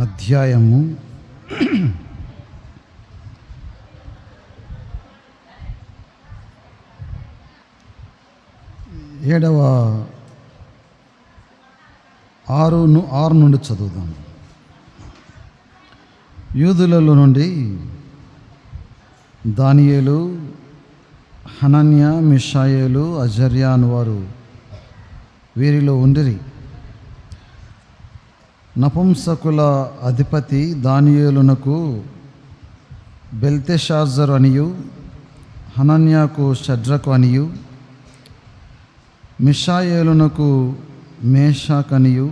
అధ్యాయము 6 నుండి చదువుదాం. యూదులలో నుండి దానియేలు, హనన్యా, మిషాయేలు, అజర్యా అనువారు వీరిలో ఉండిరి. నపుంసకుల అధిపతి దానియేలునకు బెల్తెషాజరు అనియు, హనన్యాకు షడ్రకు అనియు, మిషాయేలునకు మేషాక్ అనియు,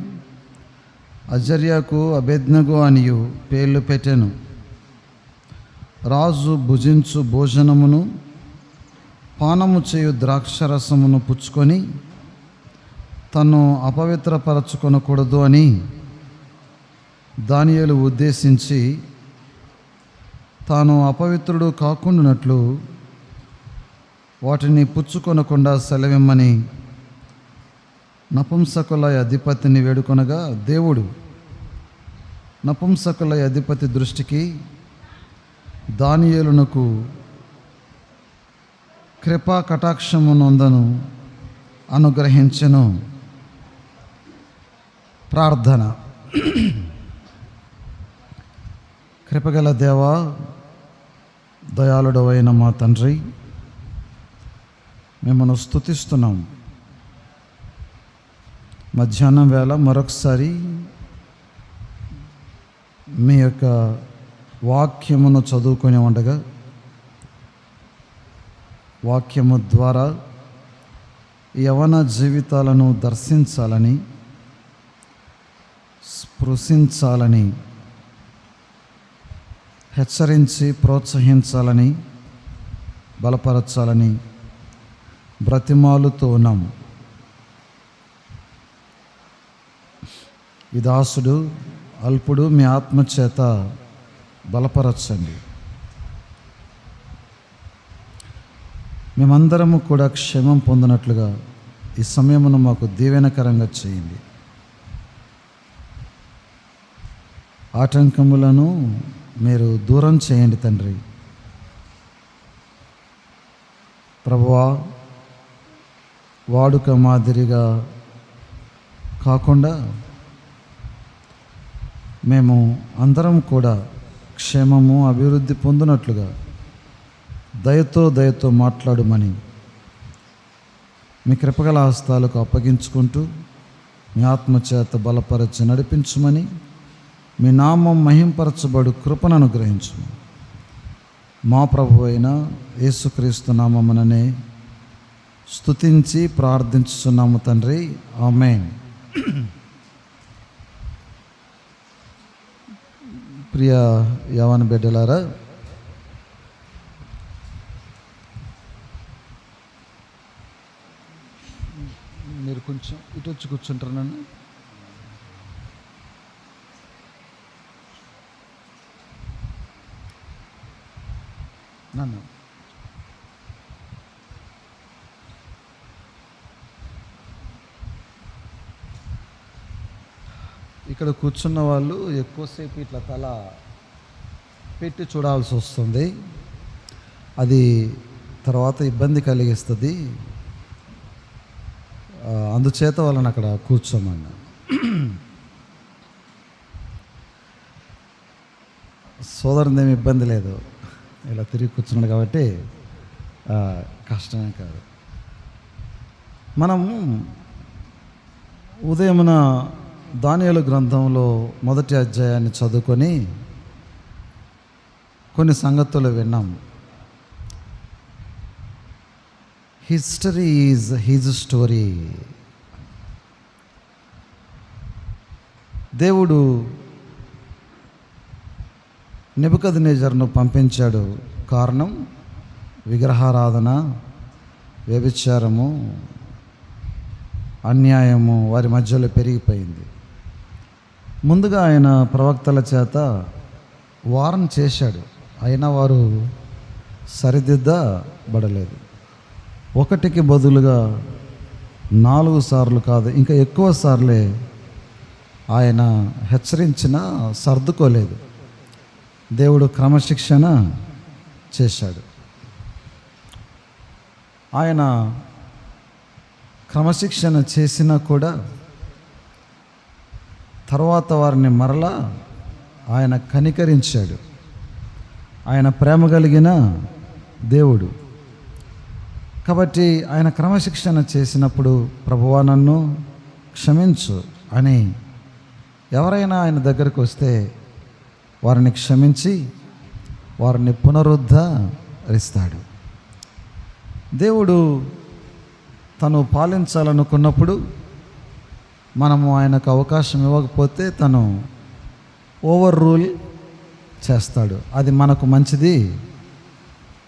అజర్యాకు అబేద్నెగో అనియు పేర్లు పెట్టెను. రాజు భుజించు భోజనమును పానము చేయు ద్రాక్షరసమును పుచ్చుకొని తను అపవిత్రపరచుకొనకూడదు అని దానియేలు ఉద్దేశించి తాను అపవిత్రుడు కాకుండానట్లు వాటిని పుచ్చుకొనకుండా సెలవిమ్మని నపుంసకుల అధిపతిని వేడుకొనగా, దేవుడు నపుంసకుల అధిపతి దృష్టికి దానియేలునకు కృపా కటాక్షమునందను అనుగ్రహించెను. ప్రార్థన. కృపగల దేవా, దయాళుడవైన మా తండ్రి, మిమ్మల్ని స్తుతిస్తున్నాం. మధ్యాహ్నం వేళ మరొకసారి మీ యొక్క వాక్యమును చదువుకొని ఉండగా, వాక్యము ద్వారా యవన జీవితాలను దర్శించాలని, స్పృశించాలని, హెచ్చరించి ప్రోత్సహించాలని, బలపరచాలని బ్రతిమాలుతూ ఉన్నాము. ఈ దాసుడు అల్పుడు, మీ ఆత్మచేత బలపరచండి. మేమందరము కూడా క్షేమం పొందినట్లుగా ఈ సమయమును మాకు దీవెనకరంగా చేయండి. ఆటంకములను మీరు దూరం చేయండి తండ్రి. ప్రభువా, వాడుక మాదిరిగా కాకుండా మేము అందరం కూడా క్షేమము, అభివృద్ధి పొందినట్లుగా దయతో మాట్లాడమని మీ కృపగల హస్తాలకు అప్పగించుకుంటూ మీ ఆత్మచేత బలపరచి నడిపించమని, మీ నామం మహింపరచబడు కృపను అనుగ్రహించు. మా ప్రభు అయిన యేసుక్రీస్తు నామముననే స్తుతించి ప్రార్థించుచున్నాము తండ్రి. ఆమేన్. ప్రియ యవన బిడ్డలారా, మీరు కొంచెం ఇటు వచ్చి కూర్చుంటారు. నన్ను ఇక్కడ కూర్చున్న వాళ్ళు ఎక్కువసేపు ఇట్లా తల పెట్టి చూడాల్సి వస్తుంది. అది తర్వాత ఇబ్బంది కలిగిస్తుంది. అందుచేత వాళ్ళని అక్కడ కూర్చోమన్నా. సోదరుని ఏమి ఇబ్బంది లేదు, ఇలా తిరిగి కూర్చున్నాడు కాబట్టి కష్టమే కాదు. మనము ఉదయమున దానియేలు గ్రంథంలో మొదటి అధ్యాయాన్ని చదువుకొని కొన్ని సంగతులు విన్నాం. History is his story. దేవుడు నెబుకద్నెజరును పంపించాడు. కారణం విగ్రహారాధన, వ్యభిచారము, అన్యాయము వారి మధ్యలో పెరిగిపోయింది. ముందుగా ఆయన ప్రవక్తల చేత వార్న్ చేశాడు, అయినా వారు సరిదిద్దబడలేదు. ఒకటికి బదులుగా 4 సార్లు కాదు, ఇంకా ఎక్కువ సార్లే ఆయన హెచ్చరించినా సర్దుకోలేదు. దేవుడు క్రమశిక్షణ చేశాడు. ఆయన క్రమశిక్షణ చేసినా కూడా తర్వాత వారిని మరలా ఆయన కనికరించాడు. ఆయన ప్రేమ కలిగిన దేవుడు కాబట్టి ఆయన క్రమశిక్షణ చేసినప్పుడు ప్రభువా నన్ను క్షమించు అని ఎవరైనా ఆయన దగ్గరకు వస్తే వారిని క్షమించి వారిని పునరుద్ధరిస్తాడు. దేవుడు తను పాలించాలనుకున్నప్పుడు మనము ఆయనకు అవకాశం ఇవ్వకపోతే తను ఓవర్ రూల్ చేస్తాడు. అది మనకు మంచిది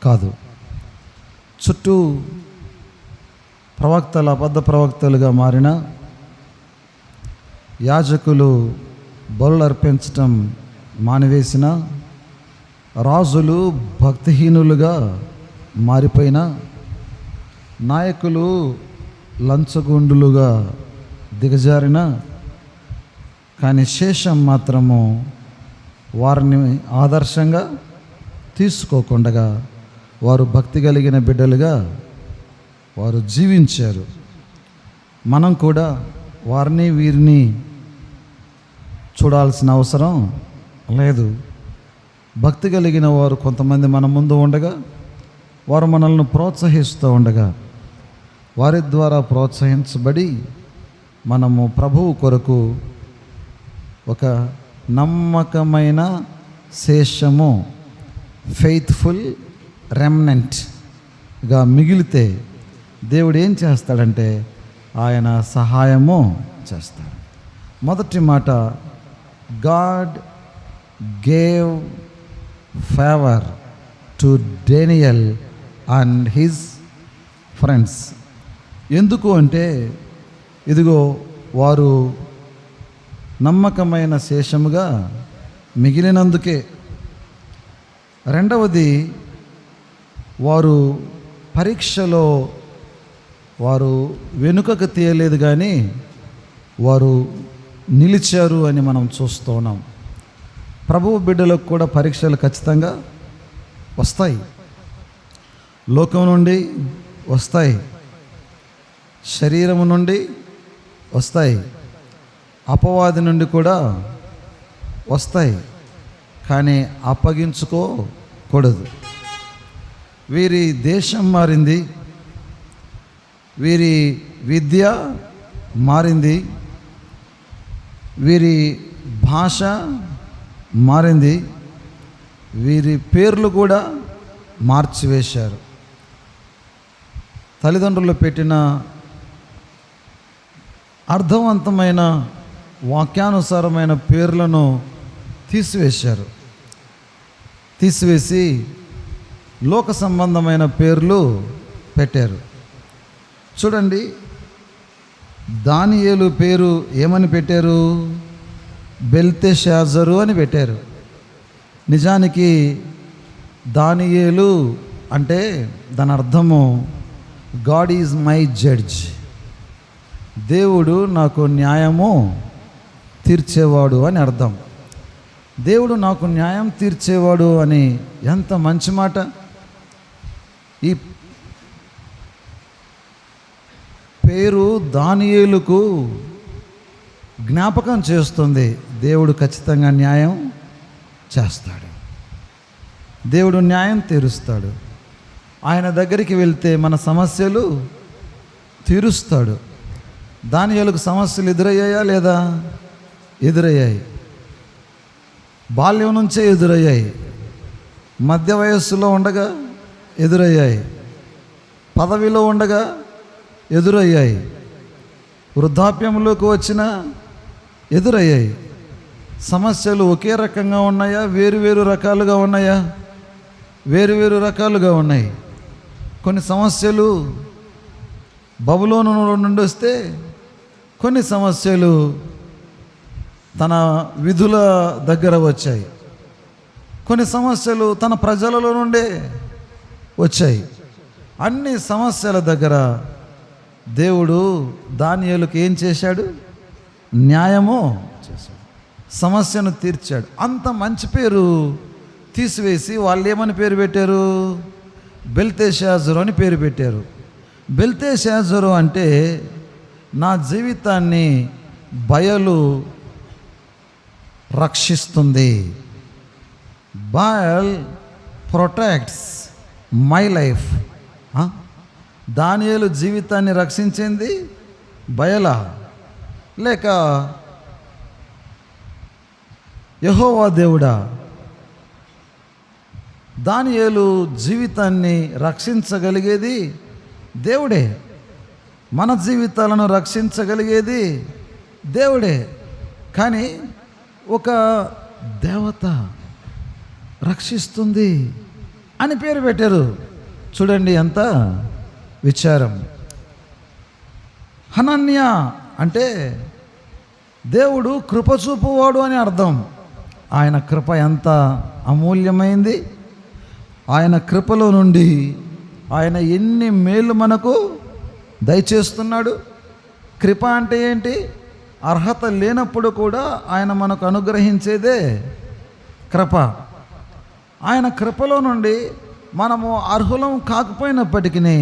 కాదు. చుట్టూ ప్రవక్తలు అబద్ధ ప్రవక్తలుగా మారిన, యాజకులు బలులు అర్పించటం మానివేసిన, రాజులు భక్తిహీనులుగా మారిపోయిన, నాయకులు లంచగొండులుగా దిగజారిన, కానీ శేషం మాత్రము వారిని ఆదర్శంగా తీసుకోకుండా వారు భక్తి కలిగిన బిడ్డలుగా వారు జీవించారు. మనం కూడా వారిని వీరిని చూడాల్సిన అవసరం లేదు. భక్తి కలిగిన వారు కొంతమంది మన ముందు ఉండగా, వారు మనల్ని ప్రోత్సహిస్తూ ఉండగా, వారి ద్వారా ప్రోత్సహించబడి మనము ప్రభువు కొరకు ఒక నమ్మకమైన శేషము, ఫెయిత్ఫుల్ రెమ్నెంట్గా మిగిలితే దేవుడు ఏం చేస్తాడంటే ఆయన సహాయము చేస్తాడు. మొదటి మాట, God gave favour to Daniel and his friends. ఎందుకు అంటే ఇదిగో వారు నమ్మకమైన శేషముగా మిగిలినందుకే. రెండవది, వారు పరీక్షలో వారు వెనుకకు తీయలేదు కానీ వారు నిలిచారు అని మనం చూస్తూ ఉన్నాం. ప్రభువు బిడ్డలకు కూడా పరీక్షలు ఖచ్చితంగా వస్తాయి. లోకం నుండి వస్తాయి, శరీరము నుండి వస్తాయి, అపవాది నుండి కూడా వస్తాయి. కానీ అప్పగించుకోకూడదు. వీరి దేశం మారింది, వీరి విద్య మారింది, వీరి భాష మారింది, వీరి పేర్లు కూడా మార్చివేశారు. తల్లిదండ్రులు పెట్టిన అర్థవంతమైన వాక్యానుసారమైన పేర్లను తీసివేసి లోక సంబంధమైన పేర్లు పెట్టారు. చూడండి, దానియేలు పేరు ఏమని పెట్టారు? బెల్తెషాజరు అని పెట్టారు. నిజానికి దానియేలు అంటే దాని అర్థము గాడ్ ఈజ్ మై జడ్జ్, దేవుడు నాకు న్యాయము తీర్చేవాడు అని అర్థం. దేవుడు నాకు న్యాయం తీర్చేవాడు అని ఎంత మంచి మాట. ఈ పేరు దానియేలుకు జ్ఞాపకం చేస్తుంది, దేవుడు ఖచ్చితంగా న్యాయం చేస్తాడు, దేవుడు న్యాయం తీరుస్తాడు. ఆయన దగ్గరికి వెళ్తే మన సమస్యలు తీరుస్తాడు. దానియేలుకు సమస్యలు ఎదురయ్యాయా లేదా? ఎదురయ్యాయి. బాల్యం నుంచే ఎదురయ్యాయి, మధ్య వయస్సులో ఉండగా ఎదురయ్యాయి, పదవిలో ఉండగా ఎదురయ్యాయి, వృద్ధాప్యంలోకి వచ్చిన ఎదురయ్యాయి. సమస్యలు ఒకే రకంగా ఉన్నాయా? వేరువేరు రకాలుగా ఉన్నాయా? వేరువేరు రకాలుగా ఉన్నాయి. కొన్ని సమస్యలు బబులోను నుండి వస్తే, కొన్ని సమస్యలు తన విధుల దగ్గర వచ్చాయి, కొన్ని సమస్యలు తన ప్రజలలో నుండే వచ్చాయి. అన్ని సమస్యల దగ్గర దేవుడు దానియేలుకు ఏం చేశాడు? న్యాయము చేశాడు, సమస్యను తీర్చాడు. అంత మంచి పేరు తీసివేసి వాళ్ళు ఏమని పేరు పెట్టారు? బెల్తెషాజరు అని పేరు పెట్టారు. బెల్తెషాజరు అంటే నా జీవితాన్ని బయలు రక్షిస్తుంది, బయల్ ప్రొటెక్ట్స్ మై లైఫ్. దానియేలు జీవితాన్ని రక్షించింది బయలా లేక యెహోవా దేవుడా? దానియేలు జీవితాన్ని రక్షించగలిగేది దేవుడే. మన జీవితాలను రక్షించగలిగేది దేవుడే. కానీ ఒక దేవత రక్షిస్తుంది అని పేరు పెట్టారు. చూడండి ఎంత విచారం. హనన్య అంటే దేవుడు కృప చూపువాడు అని అర్థం. ఆయన కృప ఎంత అమూల్యమైంది. ఆయన కృపలో నుండి ఆయన ఎన్ని మేలు మనకు దయచేస్తున్నాడు. కృప అంటే ఏంటి? అర్హత లేనప్పుడు కూడా ఆయన మనకు అనుగ్రహించేదే కృప. ఆయన కృపలో నుండి మనము అర్హులం కాకపోయినప్పటికీ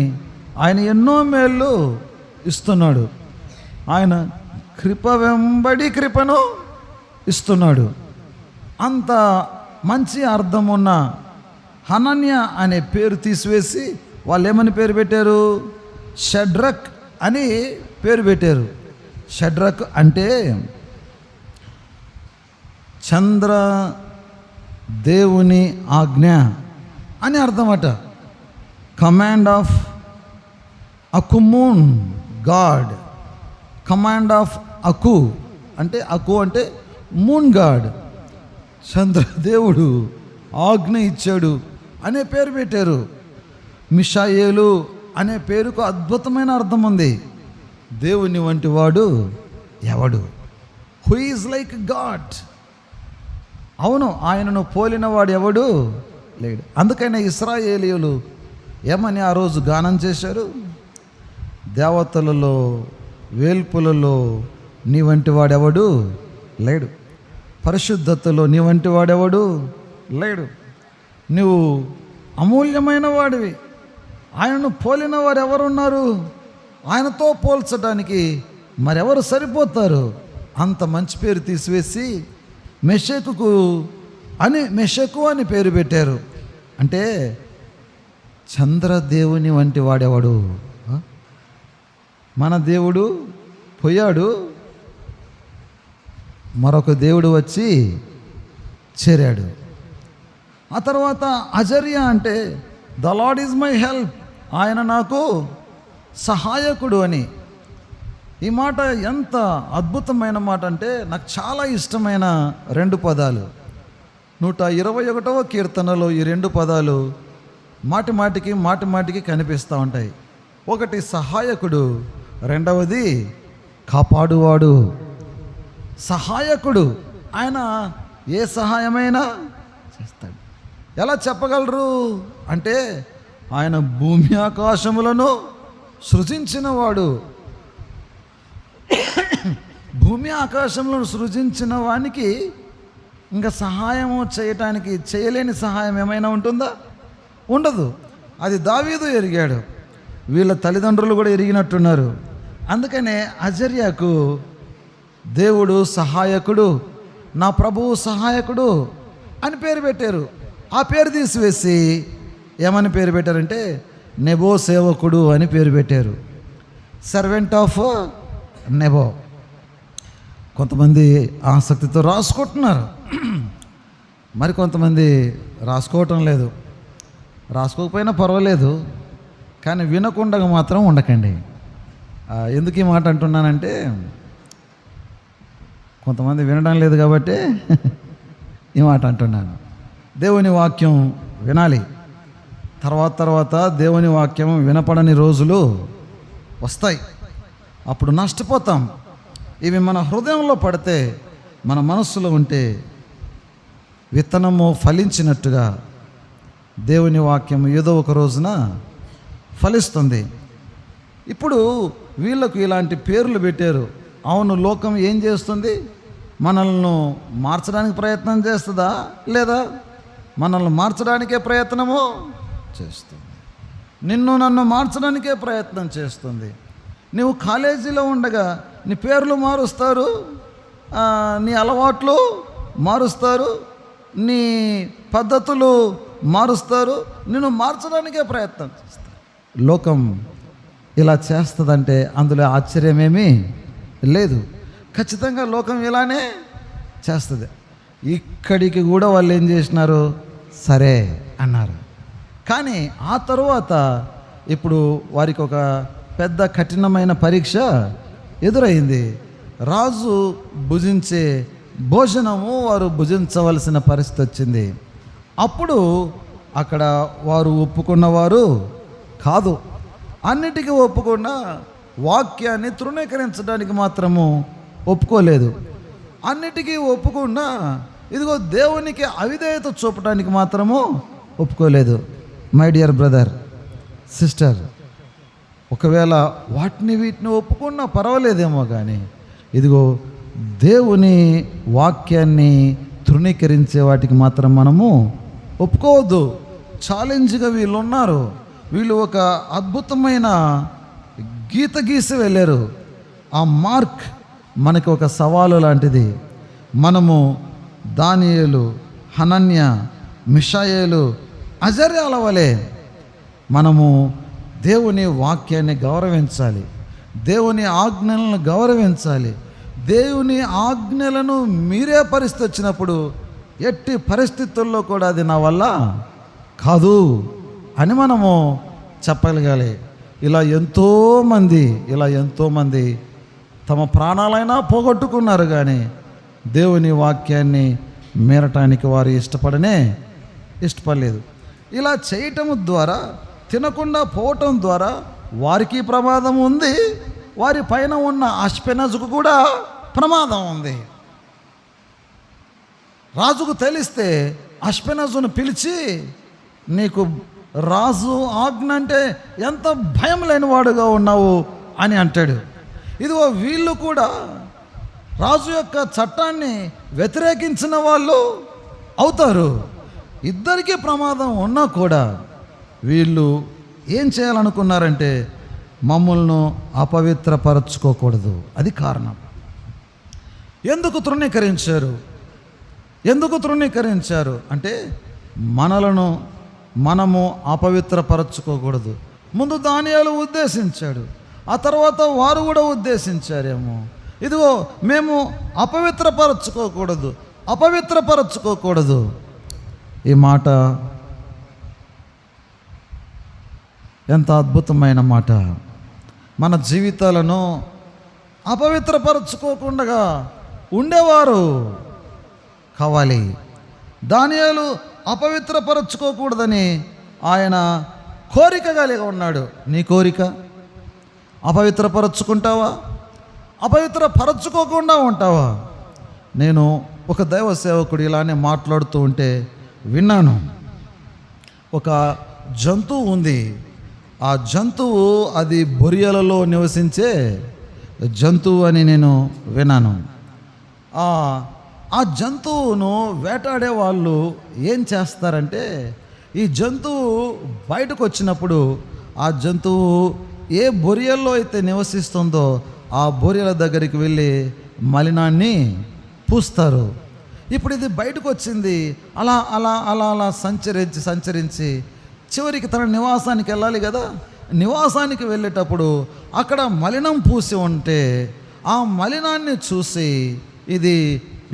ఆయన ఎన్నో మేళ్ళు ఇస్తున్నాడు. ఆయన కృప వెంబడి కృపను ఇస్తున్నాడు. అంత మంచి అర్థం ఉన్న హనన్య అనే పేరు తీసివేసి వాళ్ళు ఏమని పేరు పెట్టారు? షడ్రక్ అని పేరు పెట్టారు. షడ్రక్ అంటే చంద్ర దేవుని ఆజ్ఞ అని అర్థమట. Command of Aku moon god. Command of Aku అంటే మూన్ గాడ్. చంద్రదేవుడు ఆజ్ఞ ఇచ్చాడు అనే పేరు పెట్టారు. మిషాయేలు అనే పేరుకు అద్భుతమైన అర్థం ఉంది. దేవుని వంటి వాడు ఎవడు? Who is like God. అవును, ఆయనను పోలిన వాడు ఎవడు లేడు. అందుకనే ఇశ్రాయేలీయులు ఏమని ఆ రోజు గానం చేశారు? దేవతలలో వేల్పులలో నీ వంటి వాడెవడు లేడు, పరిశుద్ధతలో నీ వంటి వాడెవడు లేడు. నువ్వు అమూల్యమైన వాడివి. ఆయనను పోలిన వారు ఎవరున్నారు? ఆయనతో పోల్చడానికి మరెవరు సరిపోతారు? అంత మంచి పేరు తీసివేసి మెషకు అని పేరు పెట్టారు. అంటే చంద్రదేవుని వంటి వాడెవడు? మన దేవుడు పోయాడు, మరొక దేవుడు వచ్చి చేరాడు. ఆ తర్వాత అజర్య అంటే the lord is my help, ఆయన నాకు సహాయకుడు అని. ఈ మాట ఎంత అద్భుతమైన మాట అంటే నాకు చాలా ఇష్టమైన రెండు పదాలు. 121వ కీర్తనలో ఈ రెండు పదాలు మాటి మాటికి కనిపిస్తూ ఉంటాయి. ఒకటి సహాయకుడు, రెండవది కాపాడువాడు. సహాయకుడు, ఆయన ఏ సహాయమైనా చేస్తాడు. ఎలా చెప్పగలరు అంటే ఆయన భూమి ఆకాశములను సృజించినవాడు. భూమి ఆకాశములను సృజించిన వానికి ఇంకా సహాయము చేయటానికి చేయలేని సహాయం ఏమైనా ఉంటుందా? ఉండదు. అది దావీదు ఎరిగాడు, వీళ్ళ తల్లిదండ్రులు కూడా ఎరిగినట్టున్నారు. అందుకనే అజర్యాకు దేవుడు సహాయకుడు, నా ప్రభువు సహాయకుడు అని పేరు పెట్టారు. ఆ పేరు తీసివేసి ఏమని పేరు పెట్టారంటే నెబో సేవకుడు అని పేరు పెట్టారు. Servant of Nebo. కొంతమంది ఆసక్తితో రాసుకుంటున్నారు, మరి కొంతమంది రాసుకోవటం లేదు. రాసుకోకపోయినా పర్వాలేదు, కానీ వినకుండా మాత్రం ఉండకండి. ఎందుకు ఈ మాట అంటున్నానంటే కొంతమంది వినడం లేదు కాబట్టి ఈ మాట అంటున్నాను. దేవుని వాక్యం వినాలి. తర్వాత దేవుని వాక్యం వినపడని రోజులు వస్తాయి, అప్పుడు నష్టపోతాం. ఇవి మన హృదయంలో పడితే, మన మనస్సులో ఉంటే విత్తనము ఫలించినట్టుగా దేవుని వాక్యం ఏదో ఒక రోజున ఫలిస్తుంది. ఇప్పుడు వీళ్ళకు ఇలాంటి పేర్లు పెట్టారు. అవును, లోకం ఏం చేస్తుంది? మనల్ని మార్చడానికి ప్రయత్నం చేస్తుందా లేదా? మనల్ని మార్చడానికే ప్రయత్నము చేస్తుంది. నిన్ను నన్ను మార్చడానికే ప్రయత్నం చేస్తుంది. నువ్వు కాలేజీలో ఉండగా నీ పేర్లు మారుస్తారు, నీ అలవాట్లు మారుస్తారు, నీ పద్ధతులు మారుస్తారు, నిన్ను మార్చడానికే ప్రయత్నం చేస్తారు. లోకం ఇలా చేస్తుందంటే అందులో ఆశ్చర్యమేమీ లేదు. ఖచ్చితంగా లోకం ఇలానే చేస్తుంది. ఇక్కడికి కూడా వాళ్ళు ఏం చేసినారు? సరే అన్నారు. కానీ ఆ తరువాత ఇప్పుడు వారికి ఒక పెద్ద కఠినమైన పరీక్ష ఎదురైంది. రాజు భుజించే భోజనము వారు భుజించవలసిన పరిస్థితి వచ్చింది. అప్పుడు అక్కడ వారు ఒప్పుకున్నవారు కాదు. అన్నిటికీ ఒప్పుకున్న వాక్యాన్ని తృణీకరించడానికి మాత్రము ఒప్పుకోలేదు. అన్నిటికీ ఒప్పుకున్నా ఇదిగో దేవునికి అవిధేయత చూపడానికి మాత్రము ఒప్పుకోలేదు. మై డియర్ బ్రదర్, సిస్టర్, ఒకవేళ వీటిని ఒప్పుకున్నా పర్వాలేదేమో, కానీ ఇదిగో దేవుని వాక్యాన్ని తృణీకరించే వాటికి మాత్రం మనము ఒప్పుకోవద్దు. ఛాలెంజ్గా వీళ్ళు ఉన్నారు. వీళ్ళు ఒక అద్భుతమైన గీత గీసి వెళ్ళారు. ఆ మార్క్ మనకి ఒక సవాలు లాంటిది. మనము దానియేలు, హనన్య, మిషాయేలు, అజర్యాల వలె మనము దేవుని వాక్యాన్ని గౌరవించాలి, దేవుని ఆజ్ఞలను గౌరవించాలి. దేవుని ఆజ్ఞలను మీరే పరిస్థితి వచ్చినప్పుడు ఎట్టి పరిస్థితుల్లో కూడా అది నా వల్ల కాదు అని మనము చెప్పగలగాలి. ఇలా ఎంతోమంది తమ ప్రాణాలైనా పోగొట్టుకున్నారు, కానీ దేవుని వాక్యాన్ని మీరటానికి వారు ఇష్టపడలేదు. ఇలా చేయటం ద్వారా, తినకుండా పోవటం ద్వారా వారికి ప్రమాదం ఉంది, వారి పైన ఉన్న అష్పెనజుకు కూడా ప్రమాదం ఉంది. రాజుకు తెలిస్తే అష్పెనజును పిలిచి, నీకు రాజు ఆజ్ఞ అంటే ఎంత భయం లేనివాడుగా ఉన్నావు అని అంటాడు. ఇదిగో వీళ్ళు కూడా రాజు యొక్క చట్టాన్ని వ్యతిరేకించిన వాళ్ళు అవుతారు. ఇద్దరికీ ప్రమాదం ఉన్నా కూడా వీళ్ళు ఏం చేయాలనుకున్నారంటే మమ్మల్ని అపవిత్రపరచుకోకూడదు. అది కారణం. ఎందుకు తృణీకరించారు అంటే మనము అపవిత్రపరచుకోకూడదు. ముందు దానియేలు ఉద్దేశించాడు, ఆ తర్వాత వారు కూడా ఉద్దేశించారేమో. ఇదిగో మేము అపవిత్రపరచుకోకూడదు. ఈ మాట ఎంత అద్భుతమైన మాట. మన జీవితాలను అపవిత్రపరచుకోకుండా ఉండేవారు కావాలి. దానియేలు అపవిత్రపరచుకోకూడదని ఆయన కోరిక కలిగి ఉన్నాడు. నీ కోరిక అపవిత్రపరచుకుంటావా? అపవిత్రపరచుకోకుండా ఉంటావా? నేను ఒక దైవ సేవకుడు ఇలానే మాట్లాడుతూ ఉంటే విన్నాను. ఒక జంతువు ఉంది. ఆ జంతువు అది బొరియలలో నివసించే జంతువు అని నేను విన్నాను. ఆ జంతువును వేటాడే వాళ్ళు ఏం చేస్తారంటే, ఈ జంతువు బయటకు వచ్చినప్పుడు ఆ జంతువు ఏ బొరియల్లో అయితే నివసిస్తుందో ఆ బొరియల దగ్గరికి వెళ్ళి మలినాన్ని పూస్తారు. ఇప్పుడు ఇది బయటకు వచ్చింది, అలా అలా అలా అలా సంచరించి చివరికి తన నివాసానికి వెళ్ళాలి కదా. నివాసానికి వెళ్ళేటప్పుడు అక్కడ మలినం పూసి ఉంటే ఆ మలినాన్ని చూసి ఇది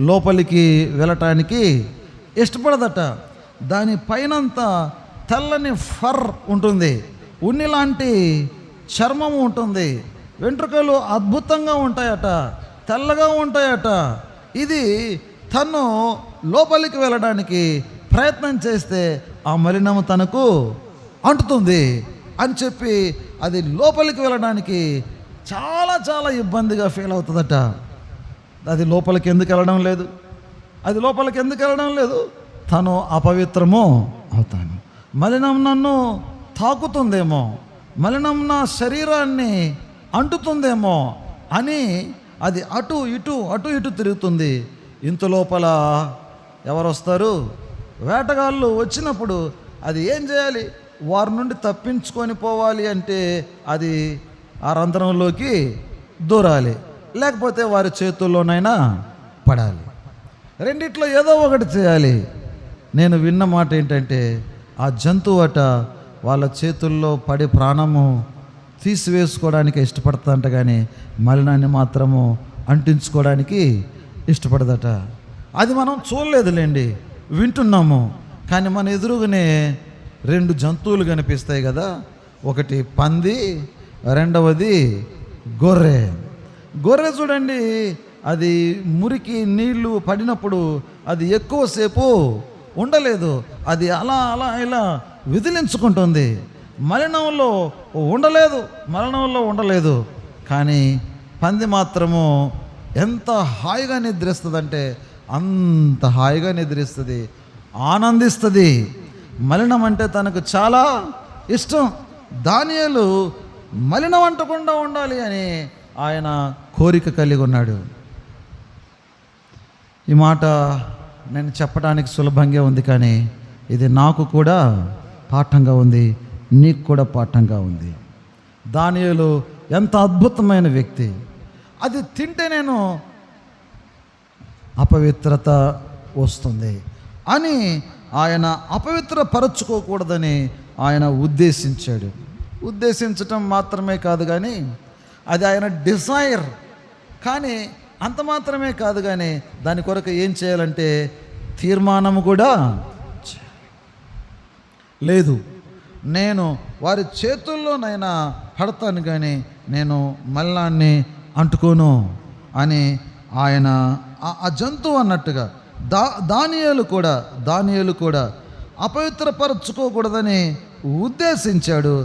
లోపలికి వెళ్ళటానికి ఇష్టపడదట. దాని పైనంతా తెల్లని ఫర్ ఉంటుంది, ఉన్ని లాంటి చర్మం ఉంటుంది, వెంట్రుకలు అద్భుతంగా ఉంటాయట, తెల్లగా ఉంటాయట. ఇది తను లోపలికి వెళ్ళడానికి ప్రయత్నం చేస్తే ఆ మలినము తనకు అంటుతుంది అని చెప్పి అది లోపలికి వెళ్ళడానికి చాలా చాలా ఇబ్బందిగా ఫీల్ అవుతుందట. అది లోపలికి ఎందుకు వెళ్ళడం లేదు? తను అపవిత్రము అవుతాను, మలినం నన్ను తాకుతుందేమో, మలినం నా శరీరాన్ని అంటుతుందేమో అని అది అటు ఇటు తిరుగుతుంది. ఇంత లోపల ఎవరు వస్తారు? వేటగాళ్ళు వచ్చినప్పుడు అది ఏం చేయాలి? వారి నుండి తప్పించుకొని పోవాలి అంటే అది ఆ రంధ్రంలోకి దూరాలి, లేకపోతే వారి చేతుల్లోనైనా పడాలి. రెండిట్లో ఏదో ఒకటి చేయాలి. నేను విన్న మాట ఏంటంటే ఆ జంతువు అట వాళ్ళ చేతుల్లో పడి ప్రాణము తీసివేసుకోవడానికి ఇష్టపడతాంట, కానీ మలినాన్ని మాత్రము అంటించుకోవడానికి ఇష్టపడదట. అది మనం చూడలేదులేండి, వింటున్నాము. కానీ మన ఎదురుగానే రెండు జంతువులు కనిపిస్తాయి కదా. ఒకటి పంది, రెండవది గొర్రె. గొర్రె చూడండి, అది మురికి నీళ్లు పడినప్పుడు అది ఎక్కువసేపు ఉండలేదు, అది అలా అలా ఇలా విదిలించుకుంటుంది. మలినంలో ఉండలేదు. కానీ పంది మాత్రము ఎంత హాయిగా నిద్రిస్తుందంటే అంత హాయిగా నిద్రిస్తుంది, ఆనందిస్తుంది. మలినం అంటే తనకు చాలా ఇష్టం. దానియేలు మలినం అంటకుండా ఉండాలి అని ఆయన కోరిక కలిగి ఉన్నాడు. ఈ మాట నేను చెప్పడానికి సులభంగా ఉంది, కానీ ఇది నాకు కూడా పాఠంగా ఉంది, నీకు కూడా పాఠంగా ఉంది. దానియేలు ఎంత అద్భుతమైన వ్యక్తి. అది తింటే నేను అపవిత్రత వస్తుంది అని ఆయన అపవిత్రపరచుకోకూడదని ఆయన ఉద్దేశించటం మాత్రమే కాదు, కానీ అది ఆయన డిజైర్. కానీ అంత మాత్రమే కాదు, కానీ దాని కొరకు ఏం చేయాలంటే తీర్మానము కూడా లేదు. నేను వారి చేతుల్లోనైనా పడతాను, కానీ నేను మల్లాన్ని అంటుకోను అని ఆయన ఆ జంతువు అన్నట్టుగా దానియేలు కూడా అపవిత్రపరచుకోకూడదని ఉద్దేశించాడు.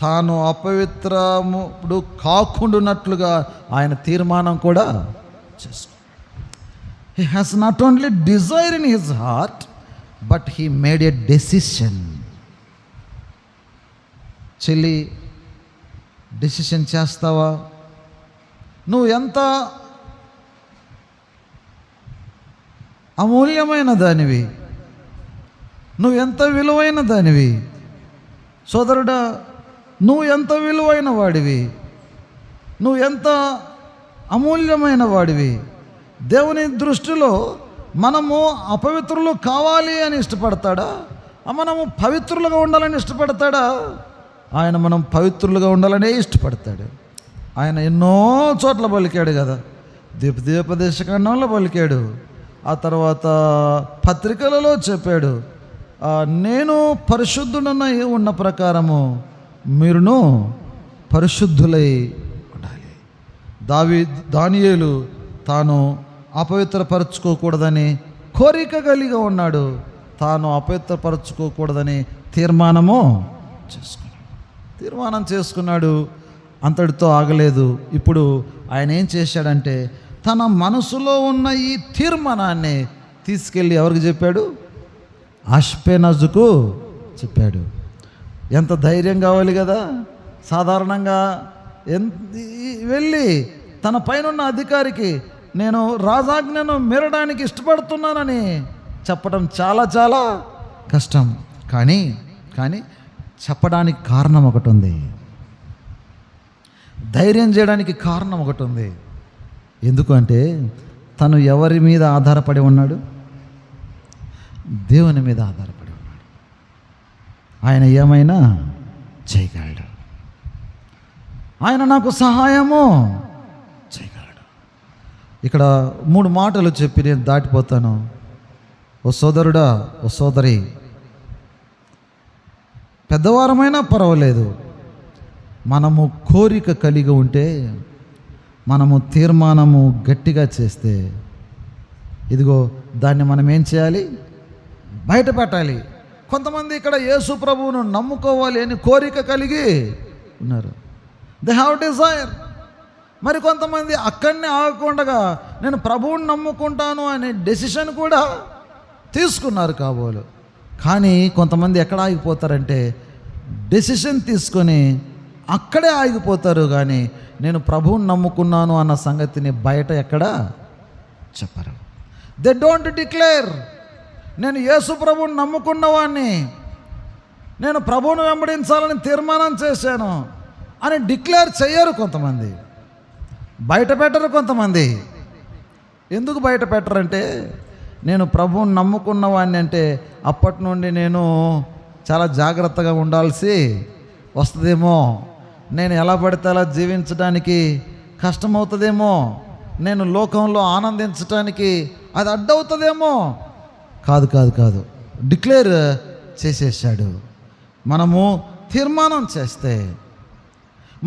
తాను అపవిత్రముడు కాకుండానట్లుగా ఆయన తీర్మానం కూడా చేసుకున్నాడు. He has not only desire in his heart, but he made a decision. చెల్లి, డెసిషన్ చేస్తావా? నువ్వు ఎంత అమూల్యమైన దానివి, నువ్వు ఎంత విలువైన దానివి. సోదరుడా, నువ్వు ఎంత విలువైన వాడివి, నువ్వు ఎంత అమూల్యమైన వాడివి. దేవుని దృష్టిలో మనము అపవిత్రులు కావాలి అని ఇష్టపడతాడా? మనము పవిత్రులుగా ఉండాలని ఇష్టపడతాడా? ఆయన మనం పవిత్రులుగా ఉండాలనే ఇష్టపడతాడు. ఆయన ఎన్నో చోట్ల పలికాడు కదా. ద్వీపదేశకాండంలో పలికాడు, ఆ తర్వాత పత్రికలలో చెప్పాడు, నేను పరిశుద్ధుడనై ఉన్న ప్రకారము మీరును పరిశుద్ధులై ఉండాలి. దానియేలు తాను అపవిత్రపరచుకోకూడదని కోరిక కలిగి ఉన్నాడు. తాను అపవిత్రపరచుకోకూడదని తీర్మానం చేసుకున్నాడు. అంతటితో ఆగలేదు. ఇప్పుడు ఆయన ఏం చేశాడంటే తన మనసులో ఉన్న ఈ తీర్మానాన్ని తీసుకెళ్ళి ఎవరికి చెప్పాడు? అష్పెనజుకు చెప్పాడు. ఎంత ధైర్యం కావాలి కదా. సాధారణంగా వెళ్ళి తన పైనున్న అధికారికి నేను రాజాజ్ఞను మీరడానికి ఇష్టపడుతున్నానని చెప్పడం చాలా చాలా కష్టం. కానీ చెప్పడానికి కారణం ఒకటి ఉంది, ధైర్యం చేయడానికి కారణం ఒకటి ఉంది. ఎందుకంటే తను ఎవరి మీద ఆధారపడి ఉన్నాడు? దేవుని మీద ఆధారపడి ఉన్నాడు. ఆయన ఏమైనా చేయగలడు, ఆయన నాకు సహాయము చేయగలడు. ఇక్కడ 3 మాటలు చెప్పి నేను దాటిపోతాను. ఓ సోదరుడా, ఓ సోదరి, పెద్దవారమైనా పర్వాలేదు, మనము కోరిక కలిగి ఉంటే, మనము తీర్మానము గట్టిగా చేస్తే, ఇదిగో దాన్ని మనం ఏం చేయాలి? బయట పెట్టాలి. కొంతమంది ఇక్కడ యేసు ప్రభువును నమ్ముకోవాలి అని కోరిక కలిగి ఉన్నారు, దే హ్యావ్ డిజైర్. మరి కొంతమంది అక్కడనే ఆగకుండా నేను ప్రభువుని నమ్ముకుంటాను అనే డెసిషన్ కూడా తీసుకున్నారు కాబోలు. కానీ కొంతమంది ఎక్కడ ఆగిపోతారంటే డెసిషన్ తీసుకొని అక్కడే ఆగిపోతారు, కానీ నేను ప్రభువుని నమ్ముకున్నాను అన్న సంగతిని బయట ఎక్కడ చెప్పరు. దే డోంట్ డిక్లేర్, నేను యేసు ప్రభువుని నమ్ముకున్నవాడిని, నేను ప్రభువును వెంబడించాలని తీర్మానం చేశాను అని డిక్లేర్ చేయరు కొంతమంది, బయట పెట్టరు కొంతమంది. ఎందుకు బయట పెట్టరంటే, నేను ప్రభువుని నమ్ముకున్నవాడిని అంటే అప్పటి నుండి నేను చాలా జాగ్రత్తగా ఉండాల్సి వస్తుందేమో, నేను ఎలా పడితే అలా జీవించడానికి కష్టమవుతుందేమో, నేను లోకంలో ఆనందించడానికి అది అడ్డవుతుందేమో. కాదు కాదు కాదు, డిక్లేర్ చేసేసాడు. మనము తీర్మానం చేస్తే,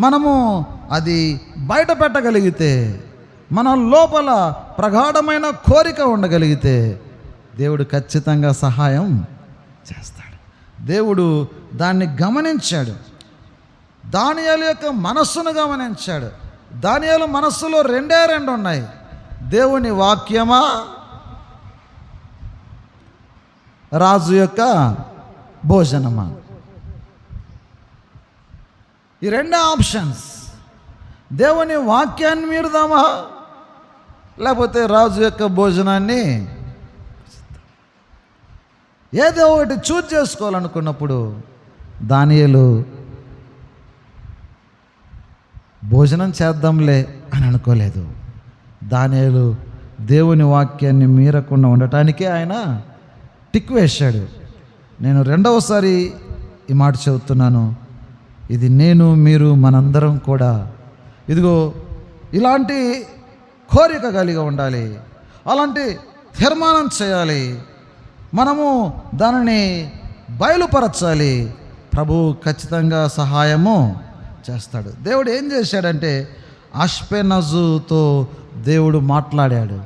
మనము అది బయట పెట్టగలిగితే, మన లోపల ప్రగాఢమైన కోరిక ఉండగలిగితే దేవుడు ఖచ్చితంగా సహాయం చేస్తాడు. దేవుడు దాన్ని గమనించాడు. దానియేలు యొక్క మనస్సును గమనించాడు. దానియేలు మనస్సులో రెండే ఉన్నాయి, దేవుని వాక్యమా, రాజు యొక్క భోజనమా. ఈ రెండే ఆప్షన్స్. దేవుని వాక్యాన్ని మీరుదామా, లేకపోతే రాజు యొక్క భోజనాన్ని. ఏదో ఒకటి చూజ్ చేసుకోవాలనుకున్నప్పుడు దానియేలు భోజనం చేద్దాంలే అని అనుకోలేదు. దానియేలు దేవుని వాక్యాన్ని మీరకుండా ఉండటానికే ఆయన టిక్ వేశాడు. నేను రెండవసారి ఈ మాట చెబుతున్నాను, ఇది నేను, మీరు, మనందరం కూడా ఇదిగో ఇలాంటి కోరిక కలిగి ఉండాలి, అలాంటి తీర్మానం చేయాలి, మనము దానిని బయలుపరచాలి. ప్రభు ఖచ్చితంగా సహాయము చేస్తాడు. దేవుడు ఏం చేశాడంటే, అష్పెనజుతో దేవుడు మాట్లాడాడు.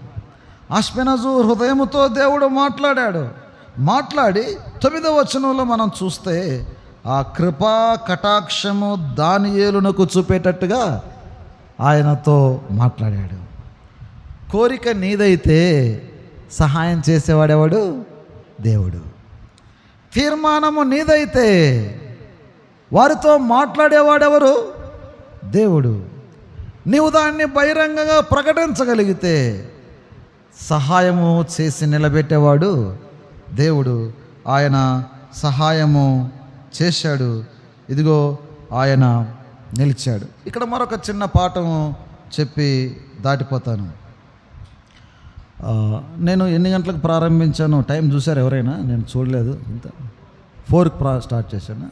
అష్పెనజు హృదయముతో దేవుడు మాట్లాడి 9వ వచనంలో మనం చూస్తే, ఆ కృపా కటాక్షము దానియేలునకు చూపేటట్టుగా ఆయనతో మాట్లాడాడు. కోరిక నీదైతే సహాయం చేసేవాడెవడు? దేవుడు. తీర్మానము నీదైతే వారితో మాట్లాడేవాడెవరు? దేవుడు. నీవు దాన్ని బహిరంగంగా ప్రకటించగలిగితే సహాయము చేసి నిలబెట్టేవాడు దేవుడు. ఆయన సహాయము చేశాడు. ఇదిగో ఆయన నిలిచాడు. ఇక్కడ మరొక చిన్న పాఠము చెప్పి దాటిపోతాను. నేను ఎన్ని గంటలకు ప్రారంభించాను టైం చూశారు ఎవరైనా? నేను చూడలేదు. ఇంత 4కి స్టార్ట్ చేశాను.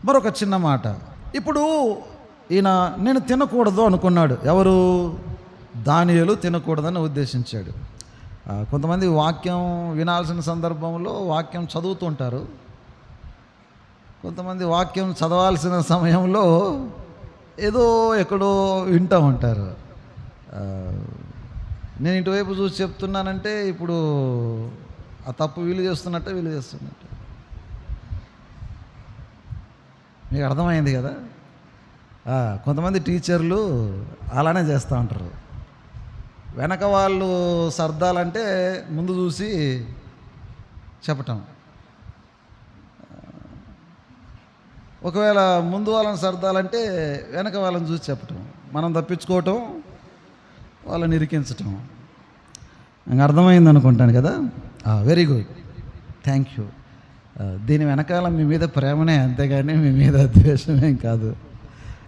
మరొక చిన్న మాట. ఇప్పుడు ఈయన నేను తినకూడదు అనుకున్నాడు. ఎవరు? దానియేలు తినకూడదని ఉద్దేశించాడు. కొంతమంది వాక్యం వినాల్సిన సందర్భంలో వాక్యం చదువుతుంటారు, కొంతమంది వాక్యం చదవాల్సిన సమయంలో ఏదో ఎక్కడో వింటూ ఉంటారు. నేను ఇటువైపు చూసి చెప్తున్నానంటే ఇప్పుడు ఆ తప్పు వీలు చేస్తున్నట్టు మీకు అర్థమైంది కదా. కొంతమంది టీచర్లు అలానే చేస్తూ ఉంటారు. వెనక వాళ్ళు సర్దాలంటే ముందు చూసి చెప్పటం, ఒకవేళ ముందు వాళ్ళని సర్దాలంటే వెనక వాళ్ళని చూసి చెప్పటం, మనం తప్పించుకోవటం, వాళ్ళని ఇరికించటం. నాకు అర్థమైంది అనుకుంటాను కదా. Very good, thank you. దీని వెనకాల మీ మీద ప్రేమనే, అంతేగాని మీ మీద ద్వేషమేం కాదు.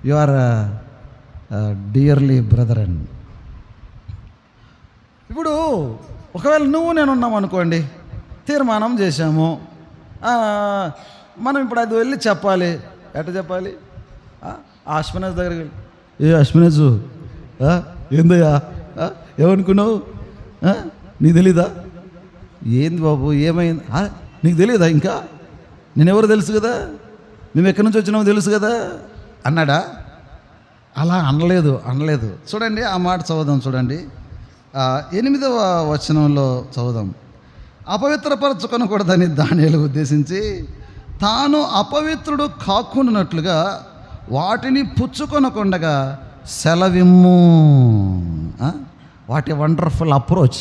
You are dearly brother and. ఇప్పుడు ఒకవేళ నువ్వు నేను ఉన్నాం అనుకోండి, తీర్మానం చేశాము, మనం ఇప్పుడు అది వెళ్ళి చెప్పాలి. ఎట్లా చెప్పాలి? అశ్వినేజ్ దగ్గరికి వెళ్ళి, అశ్వినేజు ఏందయ్యా ఏమనుకున్నావు, నీకు తెలీదా? ఏంది బాబు ఏమైంది? నీకు తెలియదా? ఇంకా నేనెవరు తెలుసు కదా, మేము ఎక్కడి నుంచి వచ్చినామో తెలుసు కదా అన్నాడా? అలా అనలేదు. చూడండి ఆ మాట చదువుదాం. చూడండి 8వ వచనంలో చదువుదాం. అపవిత్రపరచుకొనకూడదని దానియేలు ఉద్దేశించి తాను అపవిత్రుడు కాకుండానట్లుగా వాటిని పుచ్చుకొనకుండగా సెలవిమ్ము. What a wonderful approach,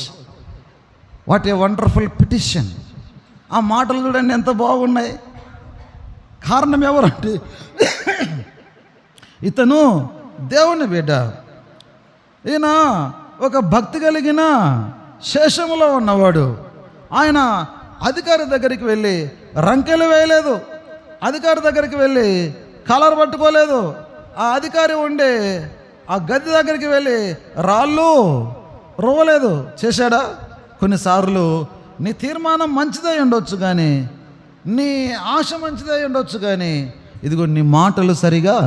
what a wonderful petition. ఆ మాటలు చూడండి ఎంత బాగున్నాయి. కారణం ఎవరంటే ఇతను దేవుని బిడ్డ, ఈయన ఒక భక్తి కలిగిన శేషములో ఉన్నవాడు. ఆయన అధికారి దగ్గరికి వెళ్ళి రంకెలు వేయలేదు, అధికారి దగ్గరికి వెళ్ళి కలర్ పట్టుకోలేదు, ఆ అధికారి ఉండే ఆ గది దగ్గరికి వెళ్ళి రాళ్ళు రువ్వలేదు. చేశాడా? కొన్నిసార్లు నీ తీర్మానం మంచిదై ఉండొచ్చు కానీ, నీ ఆశ మంచిదై ఉండొచ్చు కానీ, ఇదిగో నీ మాటలు సరిగా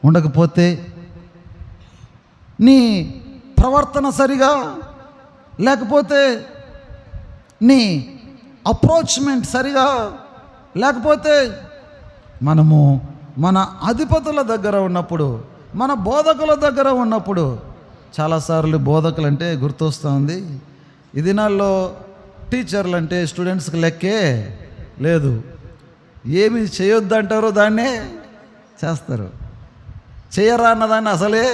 ఉండకపోతే, నీ ప్రవర్తన సరిగా లేకపోతే, నీ అప్రోచ్మెంట్ సరిగా లేకపోతే, మనము మన అధిపతుల దగ్గర ఉన్నప్పుడు, మన బోధకుల దగ్గర ఉన్నప్పుడు, చాలాసార్లు బోధకులు అంటే గుర్తొస్తూ ఉంది. ఈ దినాల్లో టీచర్లు అంటే స్టూడెంట్స్కి లెక్కే లేదు. ఏమి చేయొద్దంటారో దాన్నే చేస్తారు, చేయరా అన్నదాన్ని అసలే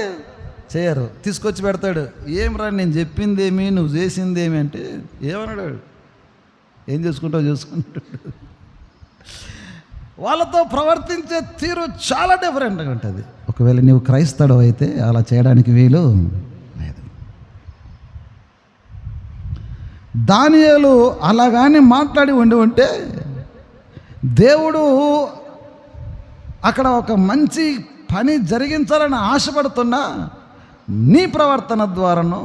చేయరు. తీసుకొచ్చి పెడతాడు, ఏం రా నేను చెప్పిందేమి నువ్వు చేసిందేమి అంటే ఏమన్నాడు, ఏం చేసుకుంటావు చేసుకుంటాడు. వాళ్ళతో ప్రవర్తించే తీరు చాలా డిఫరెంట్గా ఉంటుంది. ఒకవేళ నీవు క్రైస్తవుడు అయితే అలా చేయడానికి వీలు లేదు. దానియేలు అలాగాని మాట్లాడి ఉంటే దేవుడు అక్కడ ఒక మంచి పని జరిగించాలని ఆశపడుతున్నా నీ ప్రవర్తన ద్వారాను,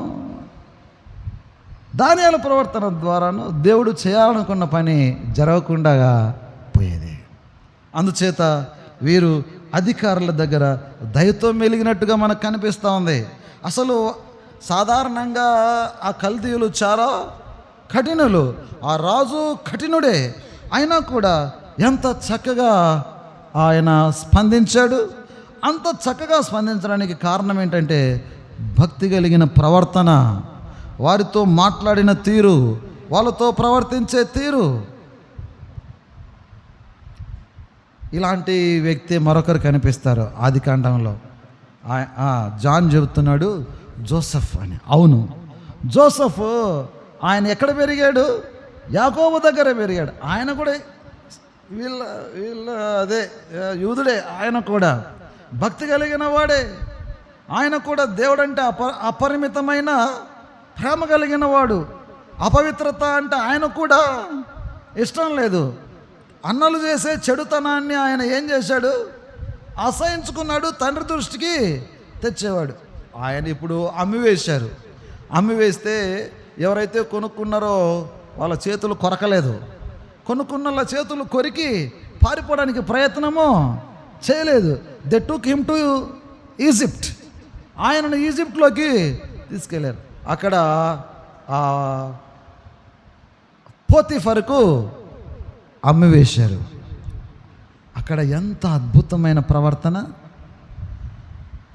దానియేలు ప్రవర్తన ద్వారాను దేవుడు చేయాలనుకున్న పని జరగకుండా పోయేది. అందుచేత వీరు అధికారుల దగ్గర దయతో మెలిగినట్టుగా మనకు కనిపిస్తూ ఉంది. అసలు సాధారణంగా ఆ కల్దీయులు చాలా కఠినులు, ఆ రాజు కఠినుడే, అయినా కూడా ఎంత చక్కగా ఆయన స్పందించాడు. అంత చక్కగా స్పందించడానికి కారణం ఏంటంటే భక్తి కలిగిన ప్రవర్తన, వారితో మాట్లాడిన తీరు, వాళ్ళతో ప్రవర్తించే తీరు. ఇలాంటి వ్యక్తి మరొకరు కనిపిస్తారు ఆదికాండంలో. జాన్ చెబుతున్నాడు జోసెఫ్ అని. అవును, జోసెఫ్ ఆయన ఎక్కడ పెరిగాడు? యాకోబు దగ్గర పెరిగాడు. ఆయన కూడా వీళ్ళ అదే యూదుడే. ఆయన కూడా భక్తి కలిగిన వాడే. ఆయన కూడా దేవుడంటే అపరిమితమైన ప్రేమ కలిగిన వాడు. అపవిత్రత అంటే ఆయన కూడా ఇష్టం లేదు. అన్నలు చేసే చెడుతనాన్ని ఆయన ఏం చేశాడు? అసహించుకున్నాడు, తండ్రి దృష్టికి తెచ్చేవాడు. ఆయన ఇప్పుడు అమ్మివేశారు. అమ్మివేస్తే ఎవరైతే కొనుక్కున్నారో వాళ్ళ చేతులు కొరకలేదు. కొనుక్కున్న చేతులు కొరికి పారిపోవడానికి ప్రయత్నము చేయలేదు. They took him to Egypt. ఆయనను ఈజిప్ట్లోకి తీసుకెళ్ళారు. అక్కడ పోతిఫరుకు అమ్మివేశారు. అక్కడ ఎంత అద్భుతమైన ప్రవర్తన!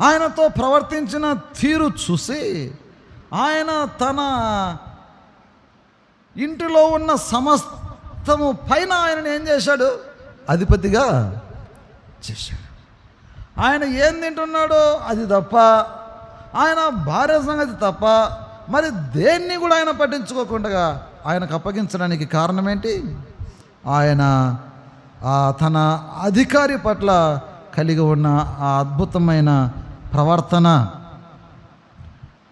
ఆయనతో ప్రవర్తించిన తీరు చూసి ఆయన తన ఇంటిలో ఉన్న సమస్తము పైన ఆయనను ఏం చేశాడు? అధిపతిగా చేశాడు. ఆయన ఏం తింటున్నాడో అది తప్ప, ఆయన భార్య సంగతి తప్ప మరి దేన్ని కూడా ఆయన పట్టించుకోకుండా ఆయనకు అప్పగించడానికి కారణం ఏంటి? ఆయన తన అధికారి పట్ల కలిగి ఉన్న ఆ అద్భుతమైన ప్రవర్తన.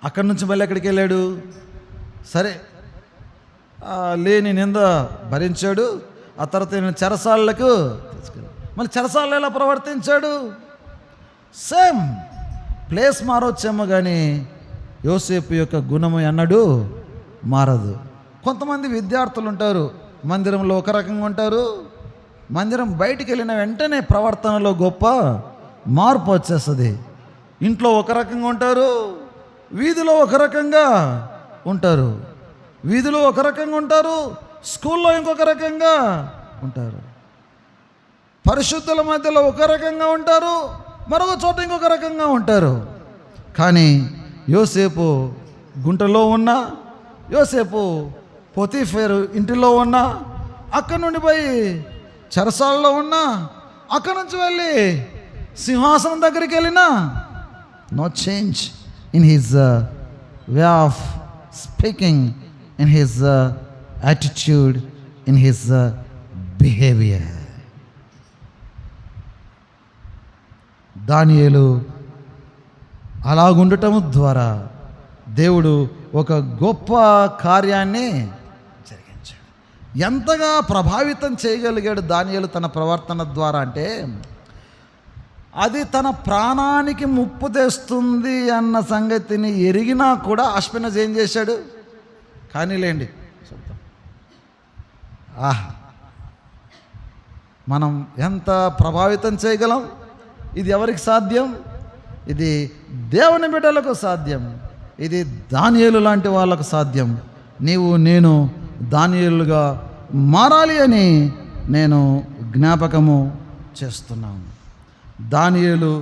అక్కడి నుంచి మళ్ళీ ఎక్కడికి వెళ్ళాడు? సరే, లేని నింద భరించాడు. ఆ తర్వాత నేను చెరసాలకు తీసుకెళ్ళాడు. మళ్ళీ చెరసాలలో ఎలా ప్రవర్తించాడు? సేమ్ ప్లేస్ మారొచ్చేమో కానీ యోసేపు యొక్క గుణము ఎన్నడూ మారదు. కొంతమంది విద్యార్థులు ఉంటారు, మందిరంలో ఒక రకంగా ఉంటారు, మందిరం బయటికి వెళ్ళిన వెంటనే ప్రవర్తనలో గొప్ప మార్పు వచ్చేస్తుంది. ఇంట్లో ఒక రకంగా ఉంటారు, వీధిలో ఒక రకంగా ఉంటారు, వీధిలో ఒక రకంగా ఉంటారు, స్కూల్లో ఇంకొక రకంగా ఉంటారు, పరిశుద్ధుల మధ్యలో ఒక రకంగా ఉంటారు, మరొక చోట ఇంకొక రకంగా ఉంటారు. కానీ యోసేపు గుంటలో ఉన్నా, యోసేపు పోతీఫరు ఇంటిలో ఉన్నా, అక్కడి నుండి పోయి చెరసాలలో ఉన్నా, అక్కడి నుంచి వెళ్ళి సింహాసనం దగ్గరికి వెళ్ళినా no change in his way of speaking, in his attitude, in his behaviour. దానియేలు అలాగుండటము ద్వారా దేవుడు ఒక గొప్ప కార్యాన్ని జరిగించాడు. ఎంతగా ప్రభావితం చేయగలిగాడు దానియేలు తన ప్రవర్తన ద్వారా అంటే, అది తన ప్రాణానికి ముప్పు తెస్తుంది అన్న సంగతిని ఎరిగినా కూడా అష్పెనజ్ ఏం చేశాడు? కానీలేండి, మనం ఎంత ప్రభావితం చేయగలం? ఇది ఎవరికి సాధ్యం? ఇది దేవుని బిడ్డలకు సాధ్యం. ఇది దానియేలు లాంటి వాళ్ళకు సాధ్యం. నీవు నేను దానియేలుగా మారాలి అని నేను జ్ఞాపకము చేస్తున్నాను. దానియేలు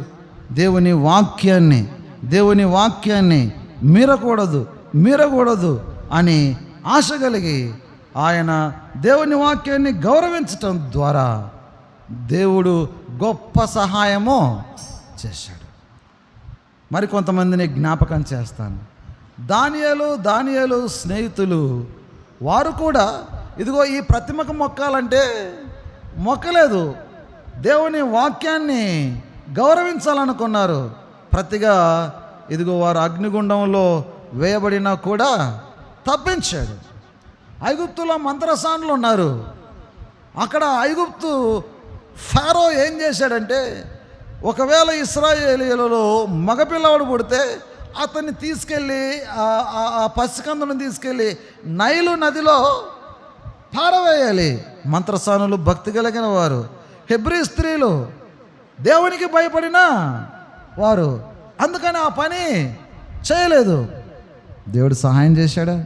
దేవుని వాక్యాన్ని మీరకూడదు అని ఆశ కలిగి ఆయన దేవుని వాక్యాన్ని గౌరవించటం ద్వారా దేవుడు గొప్ప సహాయము చేశాడు. మరి కొంతమందిని జ్ఞాపకం చేస్తాను. దానియేలు స్నేహితులు వారు కూడా ఇదిగో ఈ ప్రతిమకు మొక్కాలంటే మొక్కలేదు, దేవుని వాక్యాన్ని గౌరవించాలనుకున్నారు. ప్రతిగా ఇదిగో వారు అగ్నిగుండంలో వేయబడినా కూడా తప్పించాడు. ఐగుప్తులో మంత్రసానులు ఉన్నారు. అక్కడ ఐగుప్తు ఫారో ఏం చేశాడంటే, ఒకవేళ ఇశ్రాయేలీయులలో మగపిల్లవాడు పుడితే అతన్ని తీసుకెళ్ళి ఆ పసికందును తీసుకెళ్ళి నైలు నదిలో పారవేయాలి. మంత్రసానులు భక్తి కలిగిన వారు, హెబ్రీ స్త్రీలు దేవునికి భయపడిన వారు, అందుకని ఆ పని చేయలేదు. దేవుడు సహాయం చేశాడా?